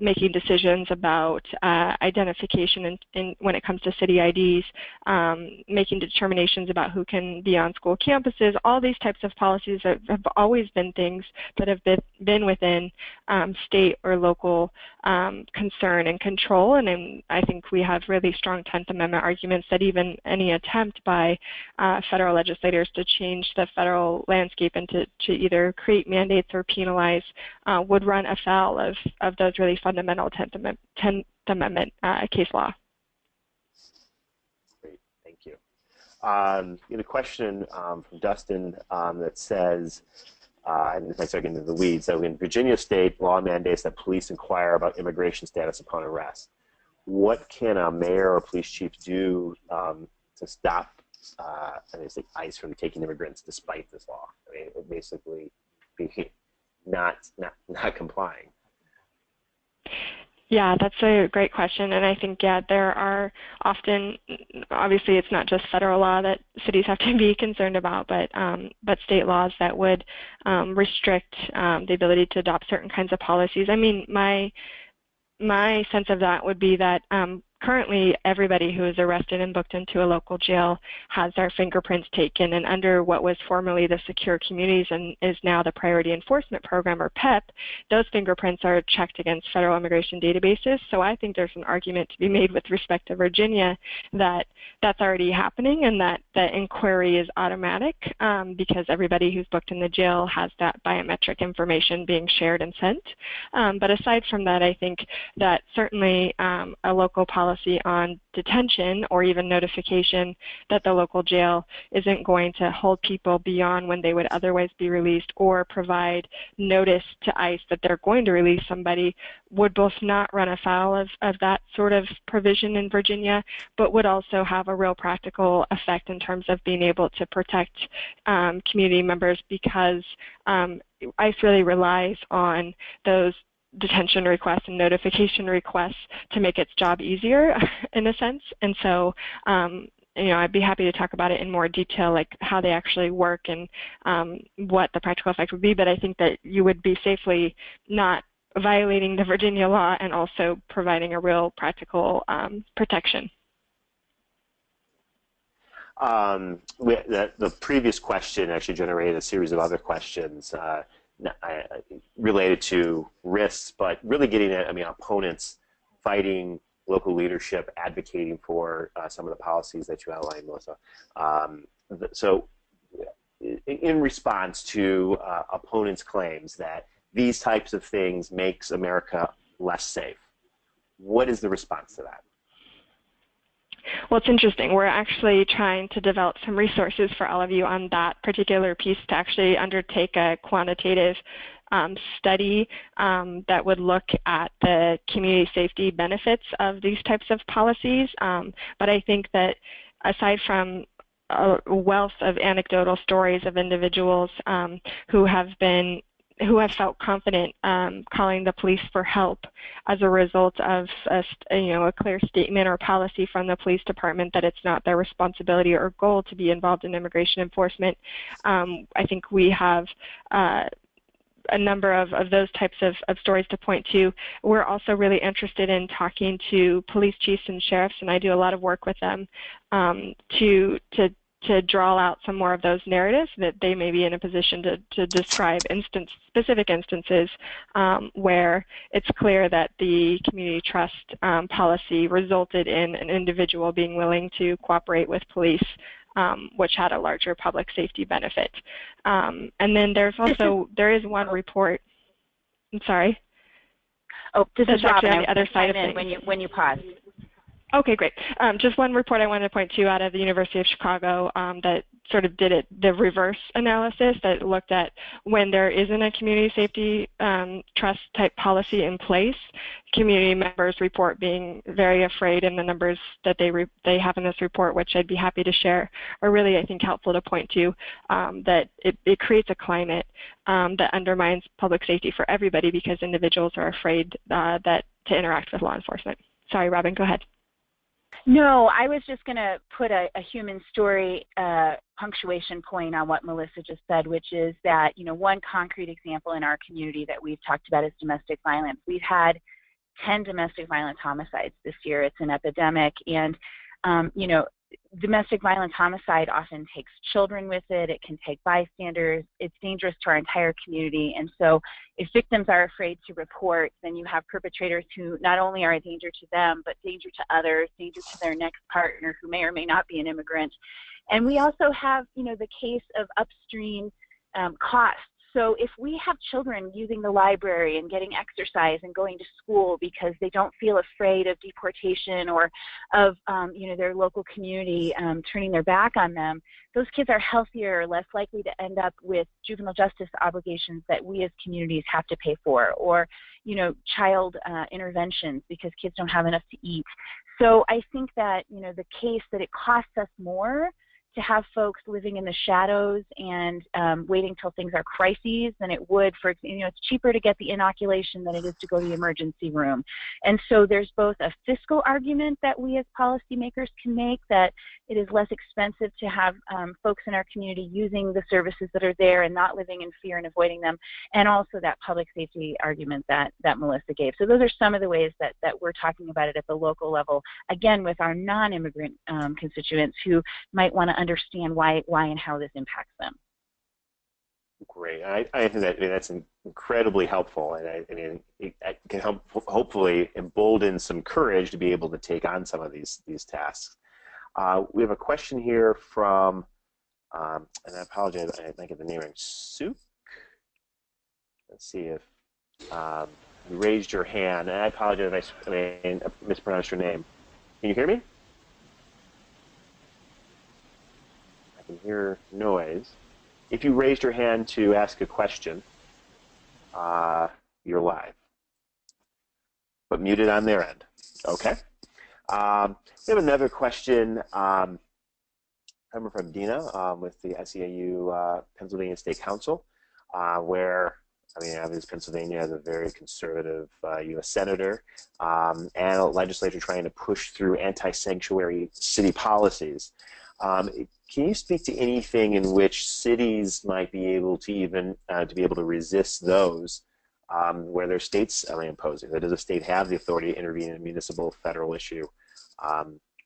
making decisions about identification when it comes to city IDs, making determinations about who can be on school campuses. All these types of policies have always been things that have been within state or local concern and control, and I think we have really strong 10th Amendment arguments that even any attempt by federal legislators to change the federal landscape and to either create mandates or penalize would run afoul of those really fundamental 10th Amendment case law. Great, thank you. A question from Dustin that says, and if I start getting into the weeds, so in Virginia state, law mandates that police inquire about immigration status upon arrest. What can a mayor or police chief do to stop ICE from taking immigrants despite this law? I mean, basically, not complying. Yeah, that's a great question, and I think, yeah, there are often, obviously it's not just federal law that cities have to be concerned about, but state laws that would restrict the ability to adopt certain kinds of policies. I mean, my sense of that would be that currently everybody who is arrested and booked into a local jail has their fingerprints taken, and under what was formerly the Secure Communities and is now the Priority Enforcement Program, or PEP, those fingerprints are checked against federal immigration databases. So I think there's an argument to be made with respect to Virginia that that's already happening and that the inquiry is automatic because everybody who's booked in the jail has that biometric information being shared and sent. But aside from that, I think that certainly a local policy on detention or even notification that the local jail isn't going to hold people beyond when they would otherwise be released, or provide notice to ICE that they're going to release somebody, would both not run afoul of that sort of provision in Virginia, but would also have a real practical effect in terms of being able to protect community members, because ICE really relies on those detention requests and notification requests to make its job easier in a sense. And so I'd be happy to talk about it in more detail, like how they actually work and what the practical effect would be, but I think that you would be safely not violating the Virginia law and also providing a real practical protection. The previous question actually generated a series of other questions related to risks, but really getting at, opponents fighting local leadership, advocating for some of the policies that you outlined, Melissa. So in response to opponents' claims that these types of things makes America less safe, what is the response to that? Well, it's interesting. We're actually trying to develop some resources for all of you on that particular piece to actually undertake a quantitative study that would look at the community safety benefits of these types of policies. But I think that aside from a wealth of anecdotal stories of individuals who have been who have felt confident calling the police for help as a result of a clear statement or policy from the police department that it's not their responsibility or goal to be involved in immigration enforcement. I think we have a number of those types of stories to point to. We're also really interested in talking to police chiefs and sheriffs, and I do a lot of work with them to draw out some more of those narratives that they may be in a position to describe specific instances where it's clear that the community trust policy resulted in an individual being willing to cooperate with police, which had a larger public safety benefit. And then there is one report. I'm sorry. Oh, this is Robin. On the other side of things. When you pause. Okay, great. Just one report I wanted to point to out of the University of Chicago that sort of did the reverse analysis that looked at when there isn't a community safety trust type policy in place, community members report being very afraid, and the numbers that they have in this report, which I'd be happy to share, are really, I think, helpful to point to, that it creates a climate that undermines public safety for everybody because individuals are afraid to interact with law enforcement. Sorry, Robin, go ahead. No, I was just going to put a human story punctuation point on what Melissa just said, which is that, one concrete example in our community that we've talked about is domestic violence. We've had 10 domestic violence homicides this year. It's an epidemic, and, domestic violence homicide often takes children with it. It can take bystanders. It's dangerous to our entire community. And so if victims are afraid to report, then you have perpetrators who not only are a danger to them, but danger to others, danger to their next partner who may or may not be an immigrant. And we also have, the case of upstream costs. So if we have children using the library and getting exercise and going to school because they don't feel afraid of deportation or of their local community turning their back on them, those kids are healthier, less likely to end up with juvenile justice obligations that we as communities have to pay for, or child interventions because kids don't have enough to eat. So I think that the case that it costs us more to have folks living in the shadows and waiting till things are crises than it would for, it's cheaper to get the inoculation than it is to go to the emergency room. And so there's both a fiscal argument that we as policymakers can make that it is less expensive to have folks in our community using the services that are there and not living in fear and avoiding them, and also that public safety argument that Melissa gave. So those are some of the ways that we're talking about it at the local level, again, with our non-immigrant constituents who might want to understand why and how this impacts them. Great. I think that's incredibly helpful, and it can help hopefully embolden some courage to be able to take on some of these tasks. We have a question here from, and I apologize, I didn't get the name right, Suk. Let's see if you raised your hand, and I apologize if I mispronounced your name. Can you hear me? I can hear noise. If you raised your hand to ask a question, you're live, but muted on their end. Okay. We have another question coming from Dina with the SEIU Pennsylvania State Council, where, obviously Pennsylvania has a very conservative U.S. senator and a legislature trying to push through anti-sanctuary city policies. Can you speak to anything in which cities might be able to even to resist those where their states are imposing? Does a state have the authority to intervene in a municipal federal issue?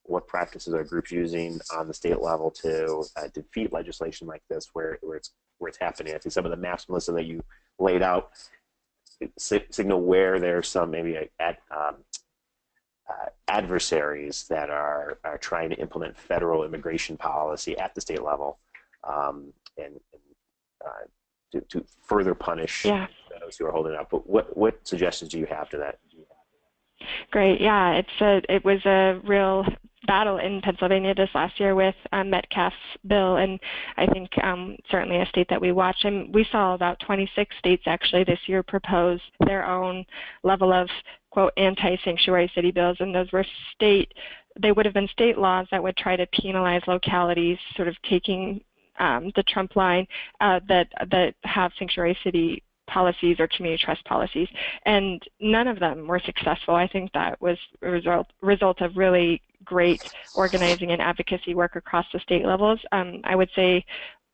What practices are groups using on the state level to defeat legislation like this where it's happening? I think some of the maps, Melissa, that you laid out signal where there's some maybe adversaries that are trying to implement federal immigration policy at the state level and to further punish those who are holding up. But what suggestions do you have to that? Great. Yeah, it was a real battle in Pennsylvania this last year with Metcalfe's bill, and I think certainly a state that we watch, and we saw about 26 states actually this year propose their own level of, quote, anti-sanctuary city bills, and those were they would have been state laws that would try to penalize localities, sort of taking the Trump line, that have sanctuary city policies or community trust policies, and none of them were successful. I think that was a result of really great organizing and advocacy work across the state levels. I would say,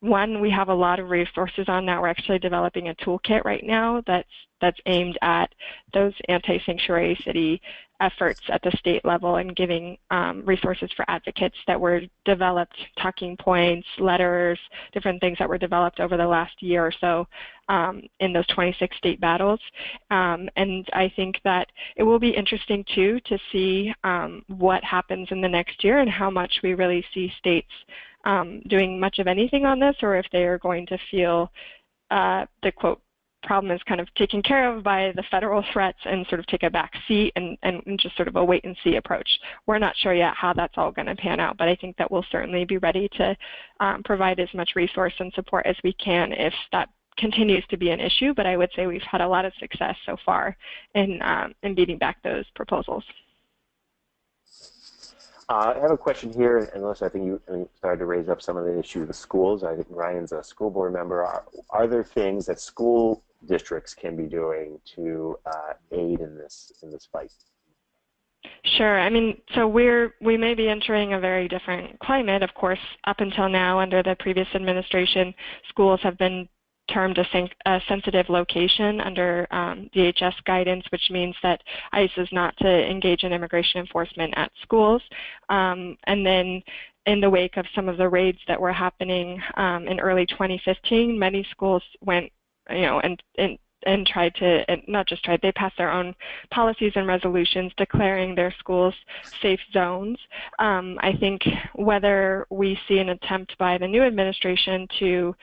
one, we have a lot of resources on that. We're actually developing a toolkit right now that's aimed at those anti-sanctuary city efforts at the state level and giving resources for advocates that were developed, talking points, letters, different things that were developed over the last year or so in those 26 state battles. And I think that it will be interesting too to see what happens in the next year and how much we really see states doing much of anything on this, or if they are going to feel the quote problem is kind of taken care of by the federal threats and sort of take a back seat and just sort of a wait and see approach. We're not sure yet how that's all going to pan out, but I think that we'll certainly be ready to provide as much resource and support as we can if that continues to be an issue. But I would say we've had a lot of success so far in beating back those proposals. I have a question here, and Melissa, I think you started to raise up some of the issue of the schools. I think Ryan's a school board member. Are there things that school districts can be doing to aid in this fight? Sure. I mean, so we may be entering a very different climate. Of course, up until now, under the previous administration, schools have been termed a sensitive location under DHS guidance, which means that ICE is not to engage in immigration enforcement at schools. And then in the wake of some of the raids that were happening in early 2015, many schools went, and tried to, and not just tried, they passed their own policies and resolutions declaring their schools safe zones. I think whether we see an attempt by the new administration to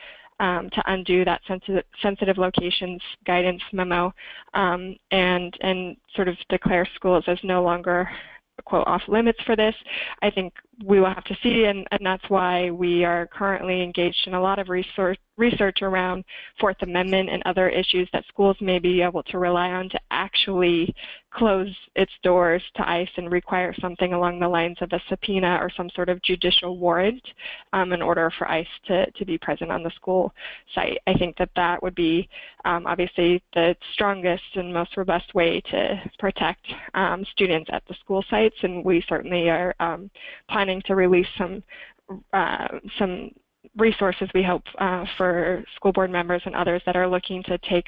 undo that sensitive locations guidance memo and sort of declare schools as no longer, quote, off limits for this, I think we will have to see, and that's why we are currently engaged in a lot of research around Fourth Amendment and other issues that schools may be able to rely on to actually close its doors to ICE and require something along the lines of a subpoena or some sort of judicial warrant in order for ICE to be present on the school site. I think that would be obviously the strongest and most robust way to protect students at the school sites, and we certainly are planning to release some resources, we hope, for school board members and others that are looking to take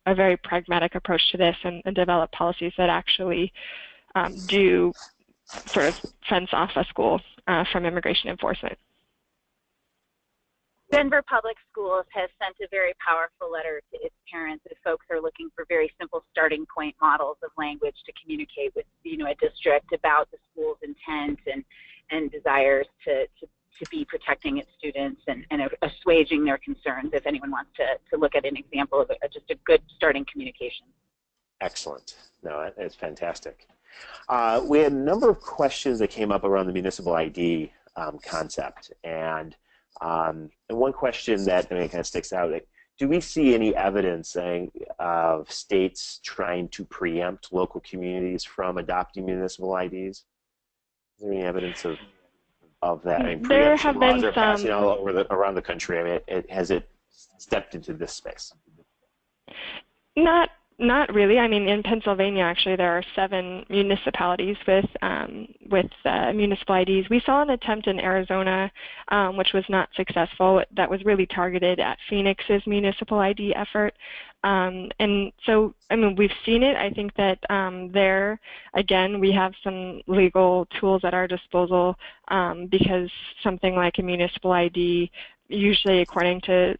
a very pragmatic approach to this and develop policies that actually do sort of fence off a school from immigration enforcement. Denver Public Schools has sent a very powerful letter to its parents if folks are looking for very simple starting point models of language to communicate with, a district about the school's intent and desires to be protecting its students and assuaging their concerns if anyone wants to look at an example of just a good starting communication. Excellent. No, that's fantastic. We had a number of questions that came up around the municipal ID concept, and one question that kind of sticks out, do we see any evidence of states trying to preempt local communities from adopting municipal IDs? Is there any evidence of that? I mean, there have laws been are passing all over around the country. I mean, has it stepped into this space? Not really. I mean, in Pennsylvania, actually, there are 7 municipalities with municipal IDs. We saw an attempt in Arizona, which was not successful. That was really targeted at Phoenix's municipal ID effort. And so, I mean, we've seen it. I think that there, again, we have some legal tools at our disposal because something like a municipal ID, usually according to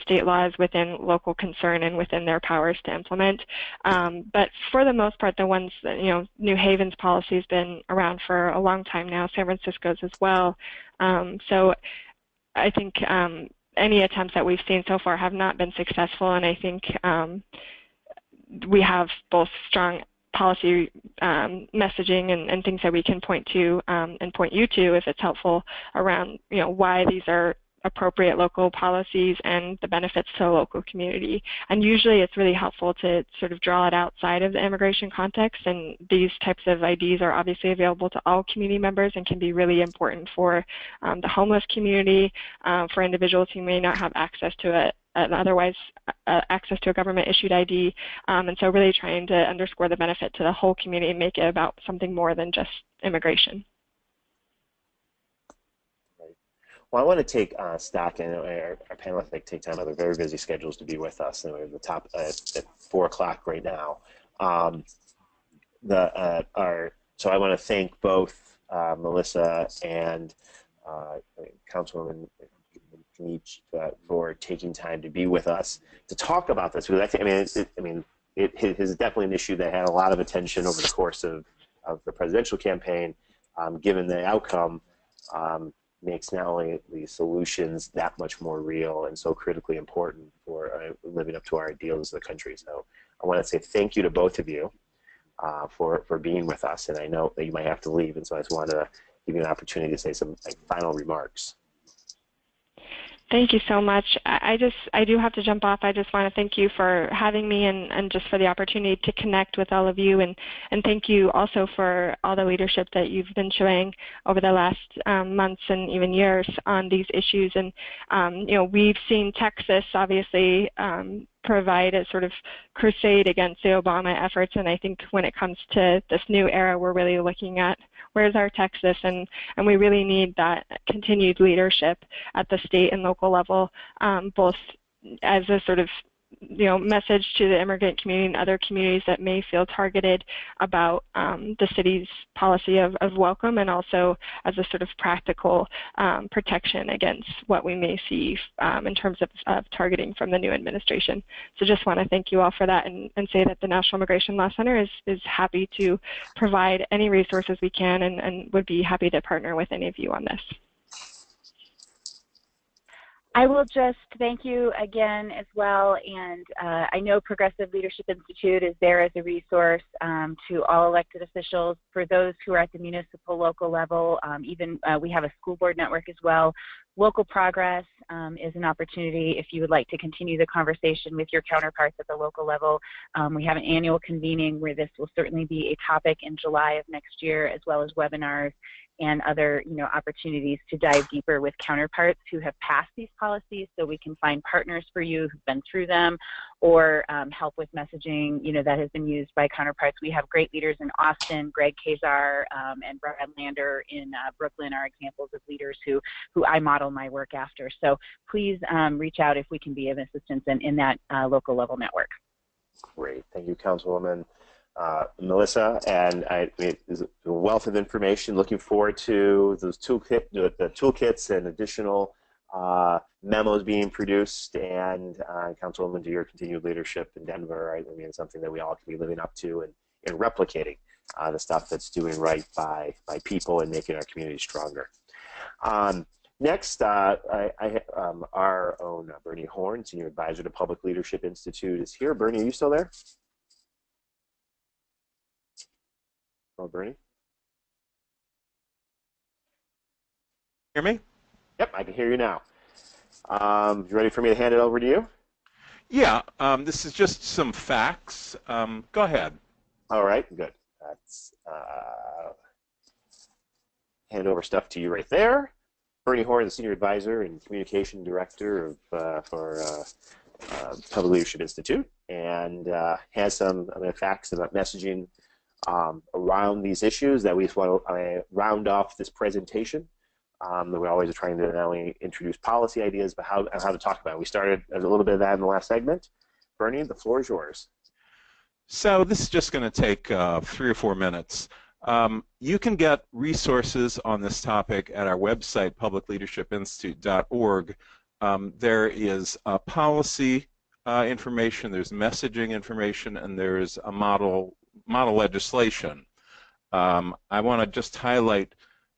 state laws within local concern and within their powers to implement. But for the most part, the ones that, New Haven's policy has been around for a long time now, San Francisco's as well. So I think any attempts that we've seen so far have not been successful, and I think we have both strong policy messaging and things that we can point to and point you to if it's helpful around why these are appropriate local policies and the benefits to the local community. And usually it's really helpful to sort of draw it outside of the immigration context, and these types of IDs are obviously available to all community members and can be really important for the homeless community, for individuals who may not have access to otherwise access to a government-issued ID. And so really trying to underscore the benefit to the whole community and make it about something more than just immigration. Well, I want to take stock, and our panelists take time out of their very busy schedules to be with us, and we're at the top at 4 o'clock right now. So I want to thank both Melissa and Councilwoman Kniech for taking time to be with us to talk about this. Because it is definitely an issue that had a lot of attention over the course of the presidential campaign. Given the outcome, makes not only the solutions that much more real and so critically important for living up to our ideals as a country. So I want to say thank you to both of you for being with us. And I know that you might have to leave, and so I just wanted to give you an opportunity to say some final remarks. Thank you so much. I do have to jump off. I just want to thank you for having me and just for the opportunity to connect with all of you, and thank you also for all the leadership that you've been showing over the last months and even years on these issues. And we've seen Texas obviously provide a sort of crusade against the Obama efforts, and I think when it comes to this new era, we're really looking at where's our Texas, and we really need that continued leadership at the state and local level, both as a sort of message to the immigrant community and other communities that may feel targeted about the city's policy of welcome, and also as a sort of practical protection against what we may see in terms of targeting from the new administration. So just want to thank you all for that, and say that the National Immigration Law Center is happy to provide any resources we can, and would be happy to partner with any of you on this. I will just thank you again as well, and I know Progressive Leadership Institute is there as a resource to all elected officials. For those who are at the municipal local level, we have a school board network as well. Local Progress is an opportunity if you would like to continue the conversation with your counterparts at the local level. We have an annual convening where this will certainly be a topic in July of next year, as well as webinars and other opportunities to dive deeper with counterparts who have passed these policies, so we can find partners for you who've been through them, or help with messaging that has been used by counterparts. We have great leaders in Austin. Greg Kazar and Brad Lander in Brooklyn are examples of leaders who I model my work after. So please reach out if we can be of assistance in that local level network. Great, thank you, Councilwoman Melissa, and there's a wealth of information. Looking forward to those the toolkits and additional memos being produced, and Councilwoman, to your continued leadership in Denver. I mean, it's something that we all can be living up to and replicating the stuff that's doing right by people and making our community stronger. Next, our own Bernie Horn, Senior Advisor to Public Leadership Institute, is here. Bernie, are you still there? Hello, Bernie. Hear me? Yep, I can hear you now. You ready for me to hand it over to you? Yeah, this is just some facts. Go ahead. All right, good. That's hand over stuff to you right there. Bernie Horn, the Senior Advisor and Communication Director for Public Leadership Institute, and has some facts about messaging around these issues that we just want to round off this presentation. We're always trying to not only introduce policy ideas, but how to talk about it. We started a little bit of that in the last segment. Bernie, the floor is yours. So this is just going to take 3 or 4 minutes. You can get resources on this topic at our website, publicleadershipinstitute.org. There is policy information, there's messaging information, and there's a model legislation. I want to just highlight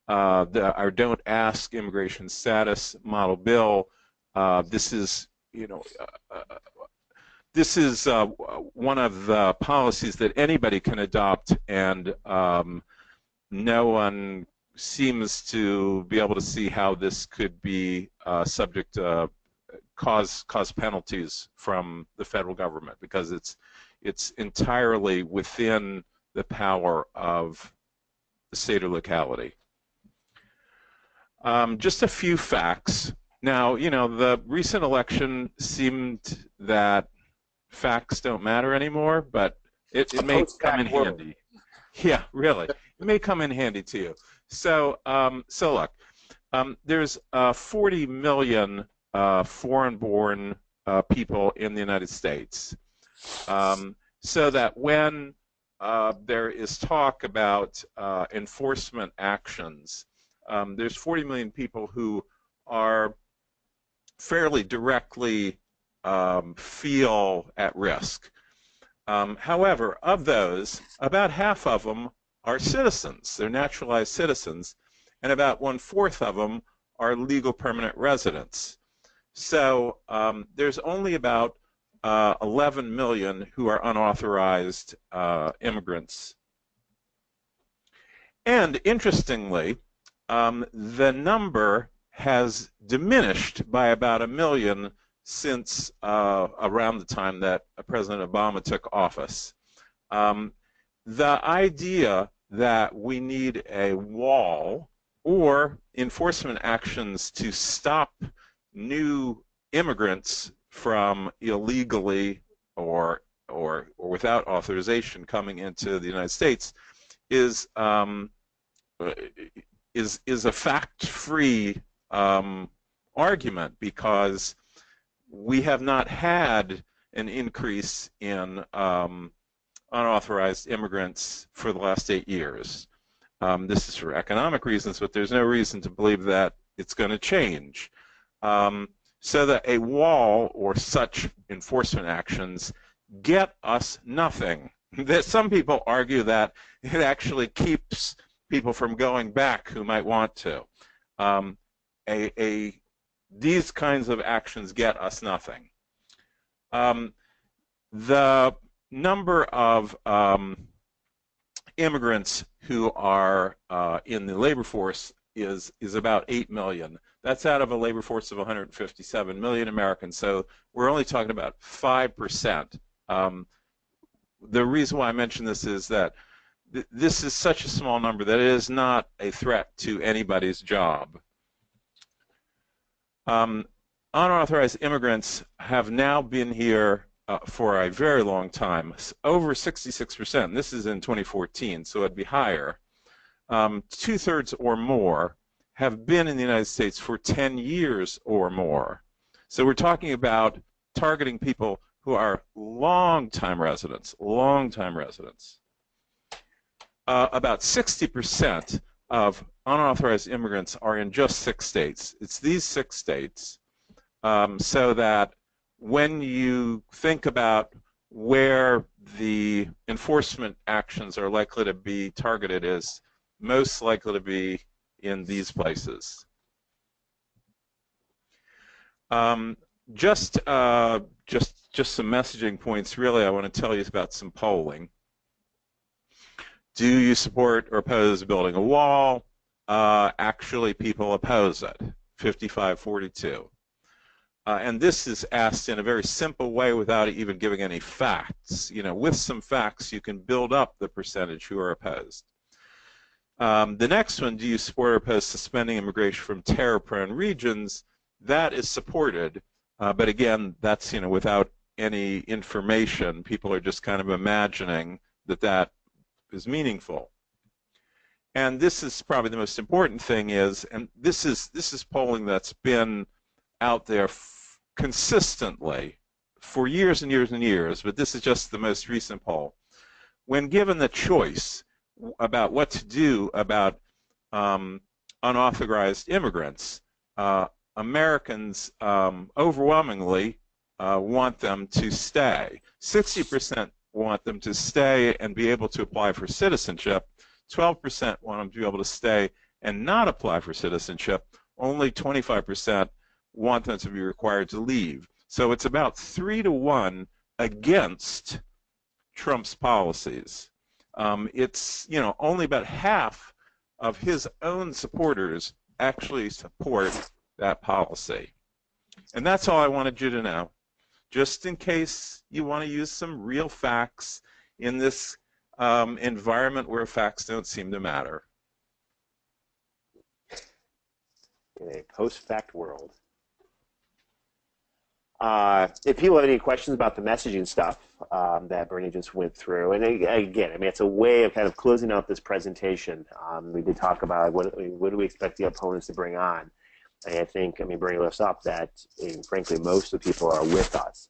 our Don't Ask Immigration Status model bill. This is one of the policies that anybody can adopt, and no one seems to be able to see how this could be subject to cause penalties from the federal government, because it's entirely within the power of the state or locality. Just a few facts. Now, you know, the recent election seemed that facts don't matter anymore, but it may come in Post-fact world. handy. Yeah, really. It may come in handy to you. So, so look, there's 40 million foreign-born people in the United States. So that when there is talk about enforcement actions, there's 40 million people who are fairly directly feel at risk. However, of those, about half of them are citizens. They're naturalized citizens, and about 1/4 of them are legal permanent residents. So there's only about 11 million who are unauthorized immigrants. And interestingly, the number has diminished by about 1 million since around the time that President Obama took office. The idea that we need a wall or enforcement actions to stop new immigrants from illegally or without authorization coming into the United States is a fact-free argument, because we have not had an increase in unauthorized immigrants for the last 8 years. This is for economic reasons, but there's no reason to believe that it's going to change. So that a wall or such enforcement actions get us nothing. Some people argue that it actually keeps people from going back who might want to. These kinds of actions get us nothing. The number of immigrants who are in the labor force is about 8 million. That's out of a labor force of 157 million Americans, so we're only talking about 5%. The reason why I mention this is that this is such a small number that it is not a threat to anybody's job. Unauthorized immigrants have now been here for a very long time, over 66%. This is in 2014, so it'd be higher. 2/3 or more have been in the United States for 10 years or more. So we're talking about targeting people who are long-time residents, About 60% of unauthorized immigrants are in just 6 states. It's these 6 states, so that when you think about where the enforcement actions are likely to be targeted, is most likely to be in these places. Just some messaging points. Really, I want to tell you about some polling. Do you support or oppose building a wall? Actually, people oppose it, 55-42. And this is asked in a very simple way without even giving any facts. You know, with some facts, you can build up the percentage who are opposed. The next one, do you support or oppose suspending immigration from terror-prone regions? That is supported, but again, that's, you know, without any information. People are just kind of imagining that that is meaningful. And this is probably the most important thing is, and this is polling that's been out there consistently for years and years and years, but this is just the most recent poll. When given the choice about what to do about unauthorized immigrants, Americans overwhelmingly want them to stay. 60% want them to stay and be able to apply for citizenship. 12% want them to be able to stay and not apply for citizenship. Only 25% want them to be required to leave. So it's about 3-to-1 against Trump's policies. It's, you know, only about half of his own supporters actually support that policy. And that's all I wanted you to know, just in case you want to use some real facts in this environment where facts don't seem to matter. In a post-fact world. if people have any questions about the messaging stuff that Bernie just went through, and again, I mean, it's a way of kind of closing out this presentation. We did talk about what do we expect the opponents to bring on. And I think, I mean, Bernie lifts up that, frankly, most of the people are with us.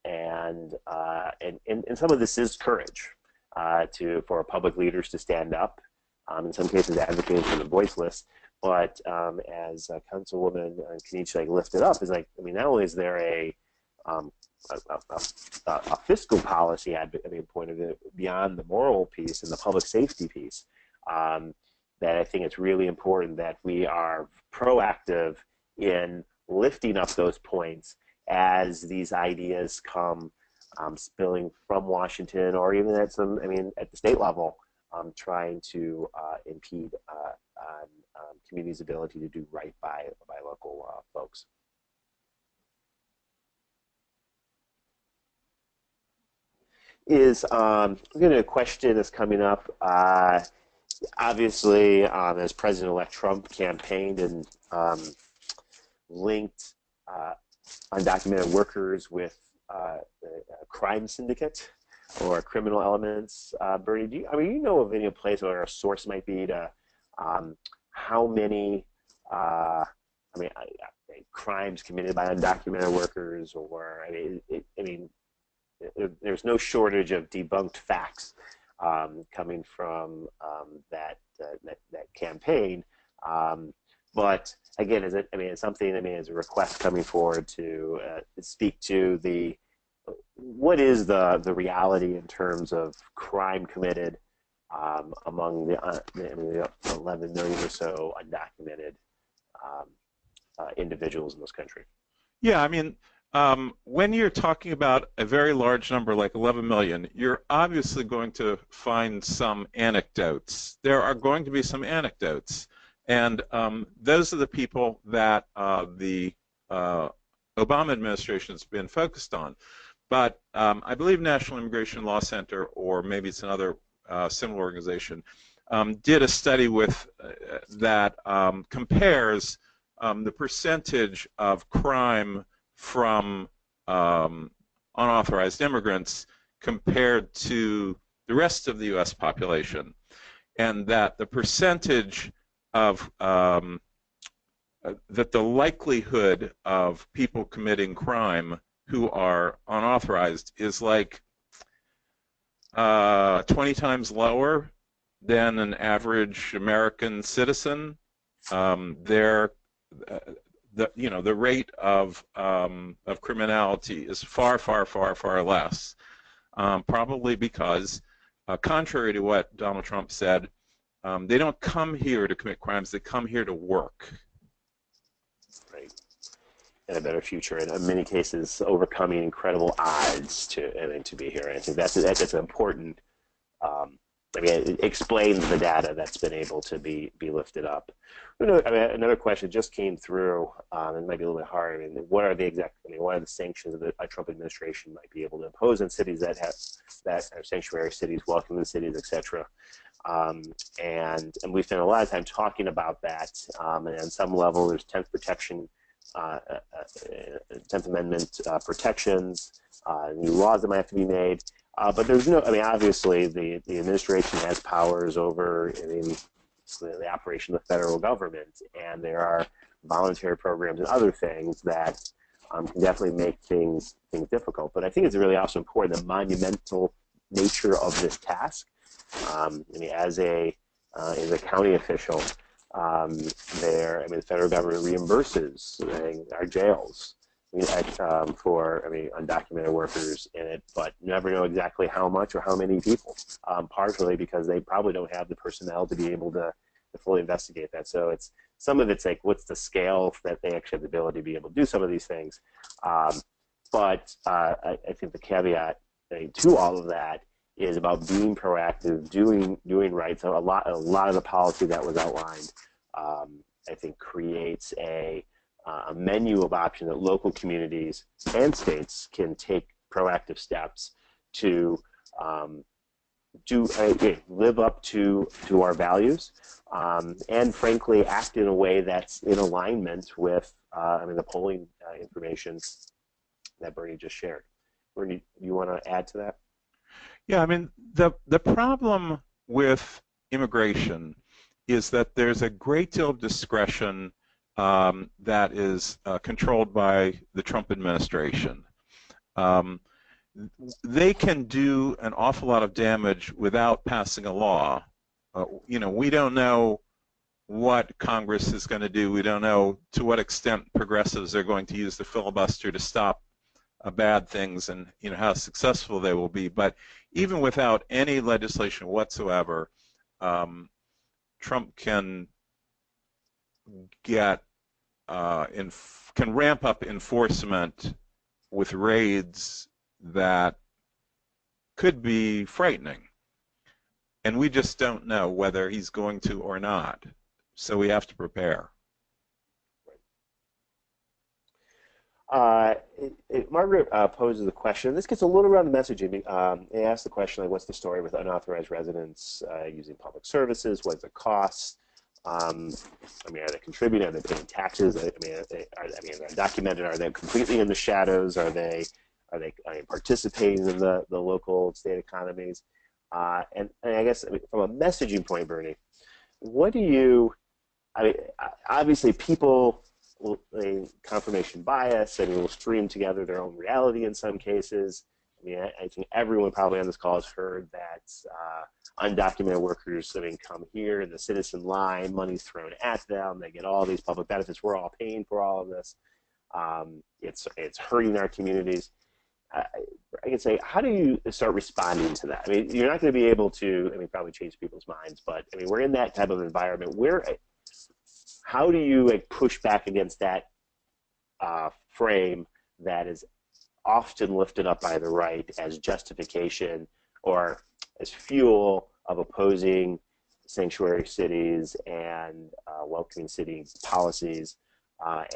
And some of this is courage for public leaders to stand up, in some cases advocating for the voiceless. But as Councilwoman Kenichi lifted up, is like, I mean, not only is there a fiscal policy point of view beyond the moral piece and the public safety piece, that I think it's really important that we are proactive in lifting up those points as these ideas come spilling from Washington, or even at some, I mean, at the state level, trying to impede on communities' ability to do right by local folks. A question that's coming up. Obviously, as President-elect Trump campaigned and linked undocumented workers with a crime syndicate or criminal elements, Bernie, I mean, you know of any place where a source might be to how many crimes committed by undocumented workers, or there's no shortage of debunked facts coming from that campaign. But again, it's something, as a request coming forward to speak to what is the reality in terms of crime committed among the 11 million or so undocumented individuals in this country. Yeah, I mean, when you're talking about a very large number like 11 million, you're obviously going to find some anecdotes. There are going to be some anecdotes. And those are the people that the Obama administration has been focused on. But I believe National Immigration Law Center, or maybe it's another similar organization, did a study with that compares the percentage of crime from unauthorized immigrants compared to the rest of the U.S. population, and that the percentage of that the likelihood of people committing crime who are unauthorized is like 20 times lower than an average American citizen. The rate of criminality is far less, probably because, contrary to what Donald Trump said, they don't come here to commit crimes; they come here to work. Right, and a better future, and in many cases, overcoming incredible odds to be here. And I think that's an important. It explains the data that's been able to be lifted up. Another question just came through, and it might be a little bit hard. What are the sanctions that the Trump administration might be able to impose on cities that are sanctuary cities, welcoming cities, etc. And we spent a lot of time talking about that. And on some level, there's 10th protection, 10th Amendment protections, new laws that might have to be made. But there's obviously the administration has powers over the operation of the federal government, and there are voluntary programs and other things that can definitely make things difficult. But I think it's really also important, the monumental nature of this task. As a county official, the federal government reimburses our jails for undocumented workers in it, but never know exactly how much or how many people, partially because they probably don't have the personnel to be able to fully investigate that. So some of it's like, what's the scale that they actually have the ability to be able to do some of these things. But I think the caveat to all of that is about being proactive, doing right. So a lot of the policy that was outlined, I think, creates a menu of options that local communities and states can take proactive steps to live up to our values, and frankly act in a way that's in alignment with the polling information that Bernie just shared. Bernie, you want to add to that? Yeah, I mean, the problem with immigration is that there's a great deal of discretion that is controlled by the Trump administration. They can do an awful lot of damage without passing a law. We don't know what Congress is going to do. We don't know to what extent progressives are going to use the filibuster to stop bad things, and how successful they will be. But even without any legislation whatsoever, Trump can can ramp up enforcement with raids that could be frightening, and we just don't know whether he's going to or not. So we have to prepare. Margaret poses a question. This gets a little around the messaging. They asked the question, like, what's the story with unauthorized residents using public services? What's the cost? Are they contributing? Are they paying taxes? Are they undocumented? Are they completely in the shadows? Are they participating in the local state economies? And I guess from a messaging point, Bernie, what do you? Obviously, people. Confirmation bias, and will stream together their own reality in some cases. I think everyone probably on this call has heard that undocumented workers come here in the citizen line, money's thrown at them, they get all these public benefits, we're all paying for all of this. It's hurting our communities. I can say, how do you start responding to that? You're not going to be able to, probably change people's minds, but we're in that type of environment where. How do you push back against that frame that is often lifted up by the right as justification or as fuel of opposing sanctuary cities and welcoming city policies,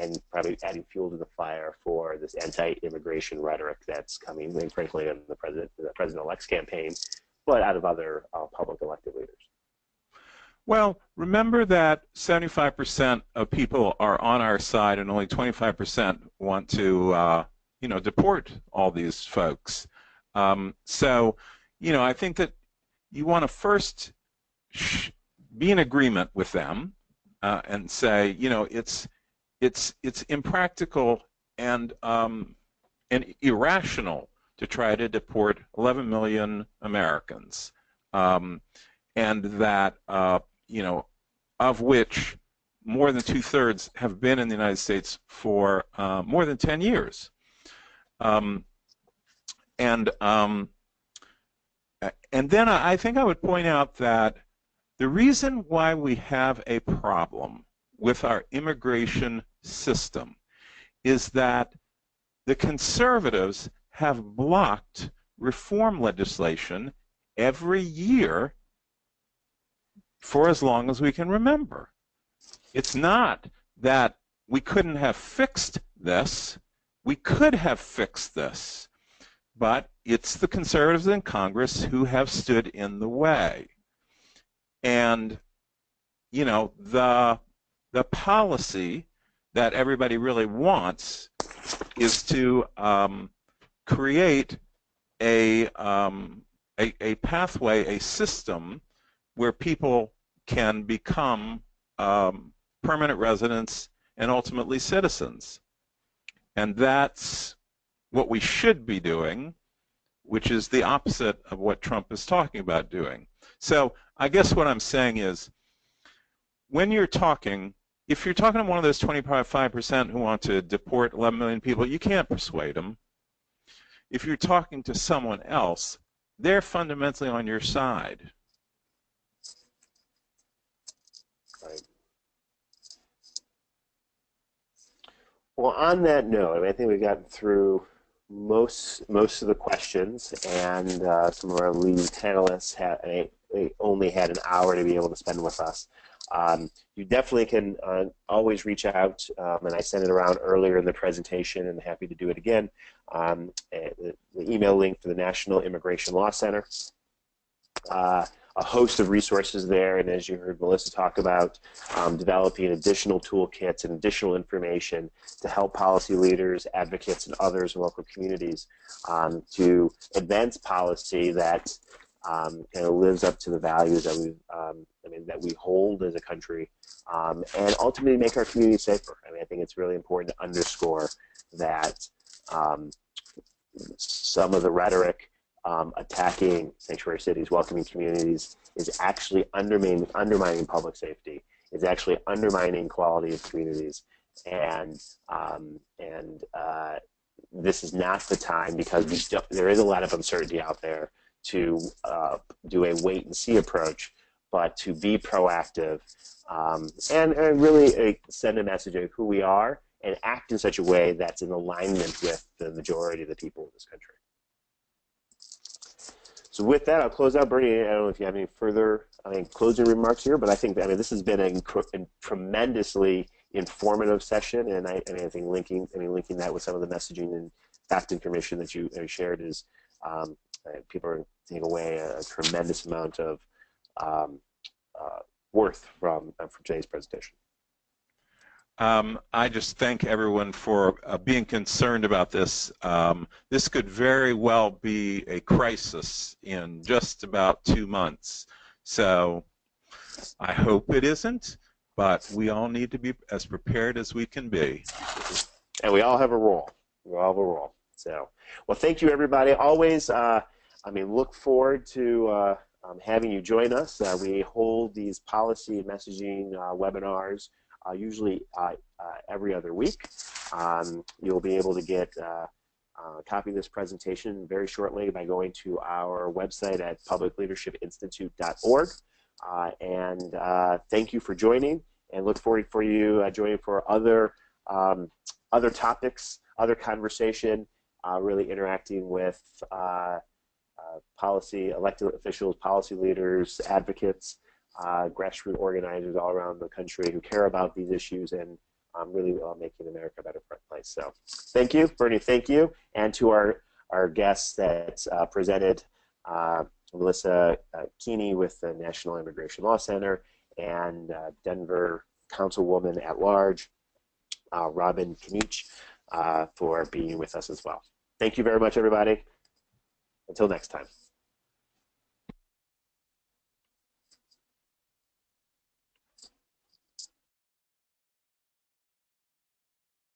and probably adding fuel to the fire for this anti-immigration rhetoric that's coming, frankly, in the president-elect's campaign, but out of other public elected leaders? Well, remember that 75% of people are on our side, and only 25% want to, deport all these folks. So, I think that you want to first be in agreement with them and say, it's impractical and irrational to try to deport 11 million Americans, and that of which more than 2/3 have been in the United States for more than 10 years. And then I think I would point out that the reason why we have a problem with our immigration system is that the conservatives have blocked reform legislation every year for as long as we can remember. It's not that we couldn't have fixed this. We could have fixed this, but it's the conservatives in Congress who have stood in the way. And, the policy that everybody really wants is to create a pathway, a system where people can become permanent residents and ultimately citizens. And that's what we should be doing, which is the opposite of what Trump is talking about doing. So I guess what I'm saying is, when you're talking, if you're talking to one of those 25% who want to deport 11 million people, you can't persuade them. If you're talking to someone else, they're fundamentally on your side. Right. Well, on that note, I think we've gotten through most of the questions, and some of our lead panelists they only had an hour to be able to spend with us. You definitely can always reach out, and I sent it around earlier in the presentation, and happy to do it again. The email link for the National Immigration Law Center. a host of resources there, and as you heard Melissa talk about, developing additional toolkits and additional information to help policy leaders, advocates, and others in local communities to advance policy that lives up to the values that that we hold as a country, and ultimately make our community safer. I think it's really important to underscore that some of the rhetoric attacking sanctuary cities, welcoming communities, is actually undermining public safety, is actually undermining quality of communities, and this is not the time, because there is a lot of uncertainty out there, to do a wait-and-see approach, but to be proactive and really send a message of who we are and act in such a way that's in alignment with the majority of the people in this country. So with that, I'll close out. Bernie, I don't know if you have any further closing remarks here, but I think this has been a tremendously informative session, and I think linking that with some of the messaging and fact information that you shared is people are taking away a tremendous amount of worth from today's presentation. I just thank everyone for being concerned about this. This could very well be a crisis in just about 2 months. So I hope it isn't, but we all need to be as prepared as we can be. And we all have a role. We all have a role. So, well, thank you, everybody. Always, look forward to having you join us. We hold these policy and messaging webinars usually every other week. You'll be able to get a copy of this presentation very shortly by going to our website at publicleadershipinstitute.org. Thank you for joining, and look forward for you joining for other topics, other conversation, really interacting with elected officials, policy leaders, advocates, grassroots organizers all around the country who care about these issues and really making America a better place. So thank you, Bernie, thank you. And to our guests that presented, Melissa Keeney with the National Immigration Law Center, and Denver Councilwoman at Large, Robin Kinich, for being with us as well. Thank you very much, everybody. Until next time.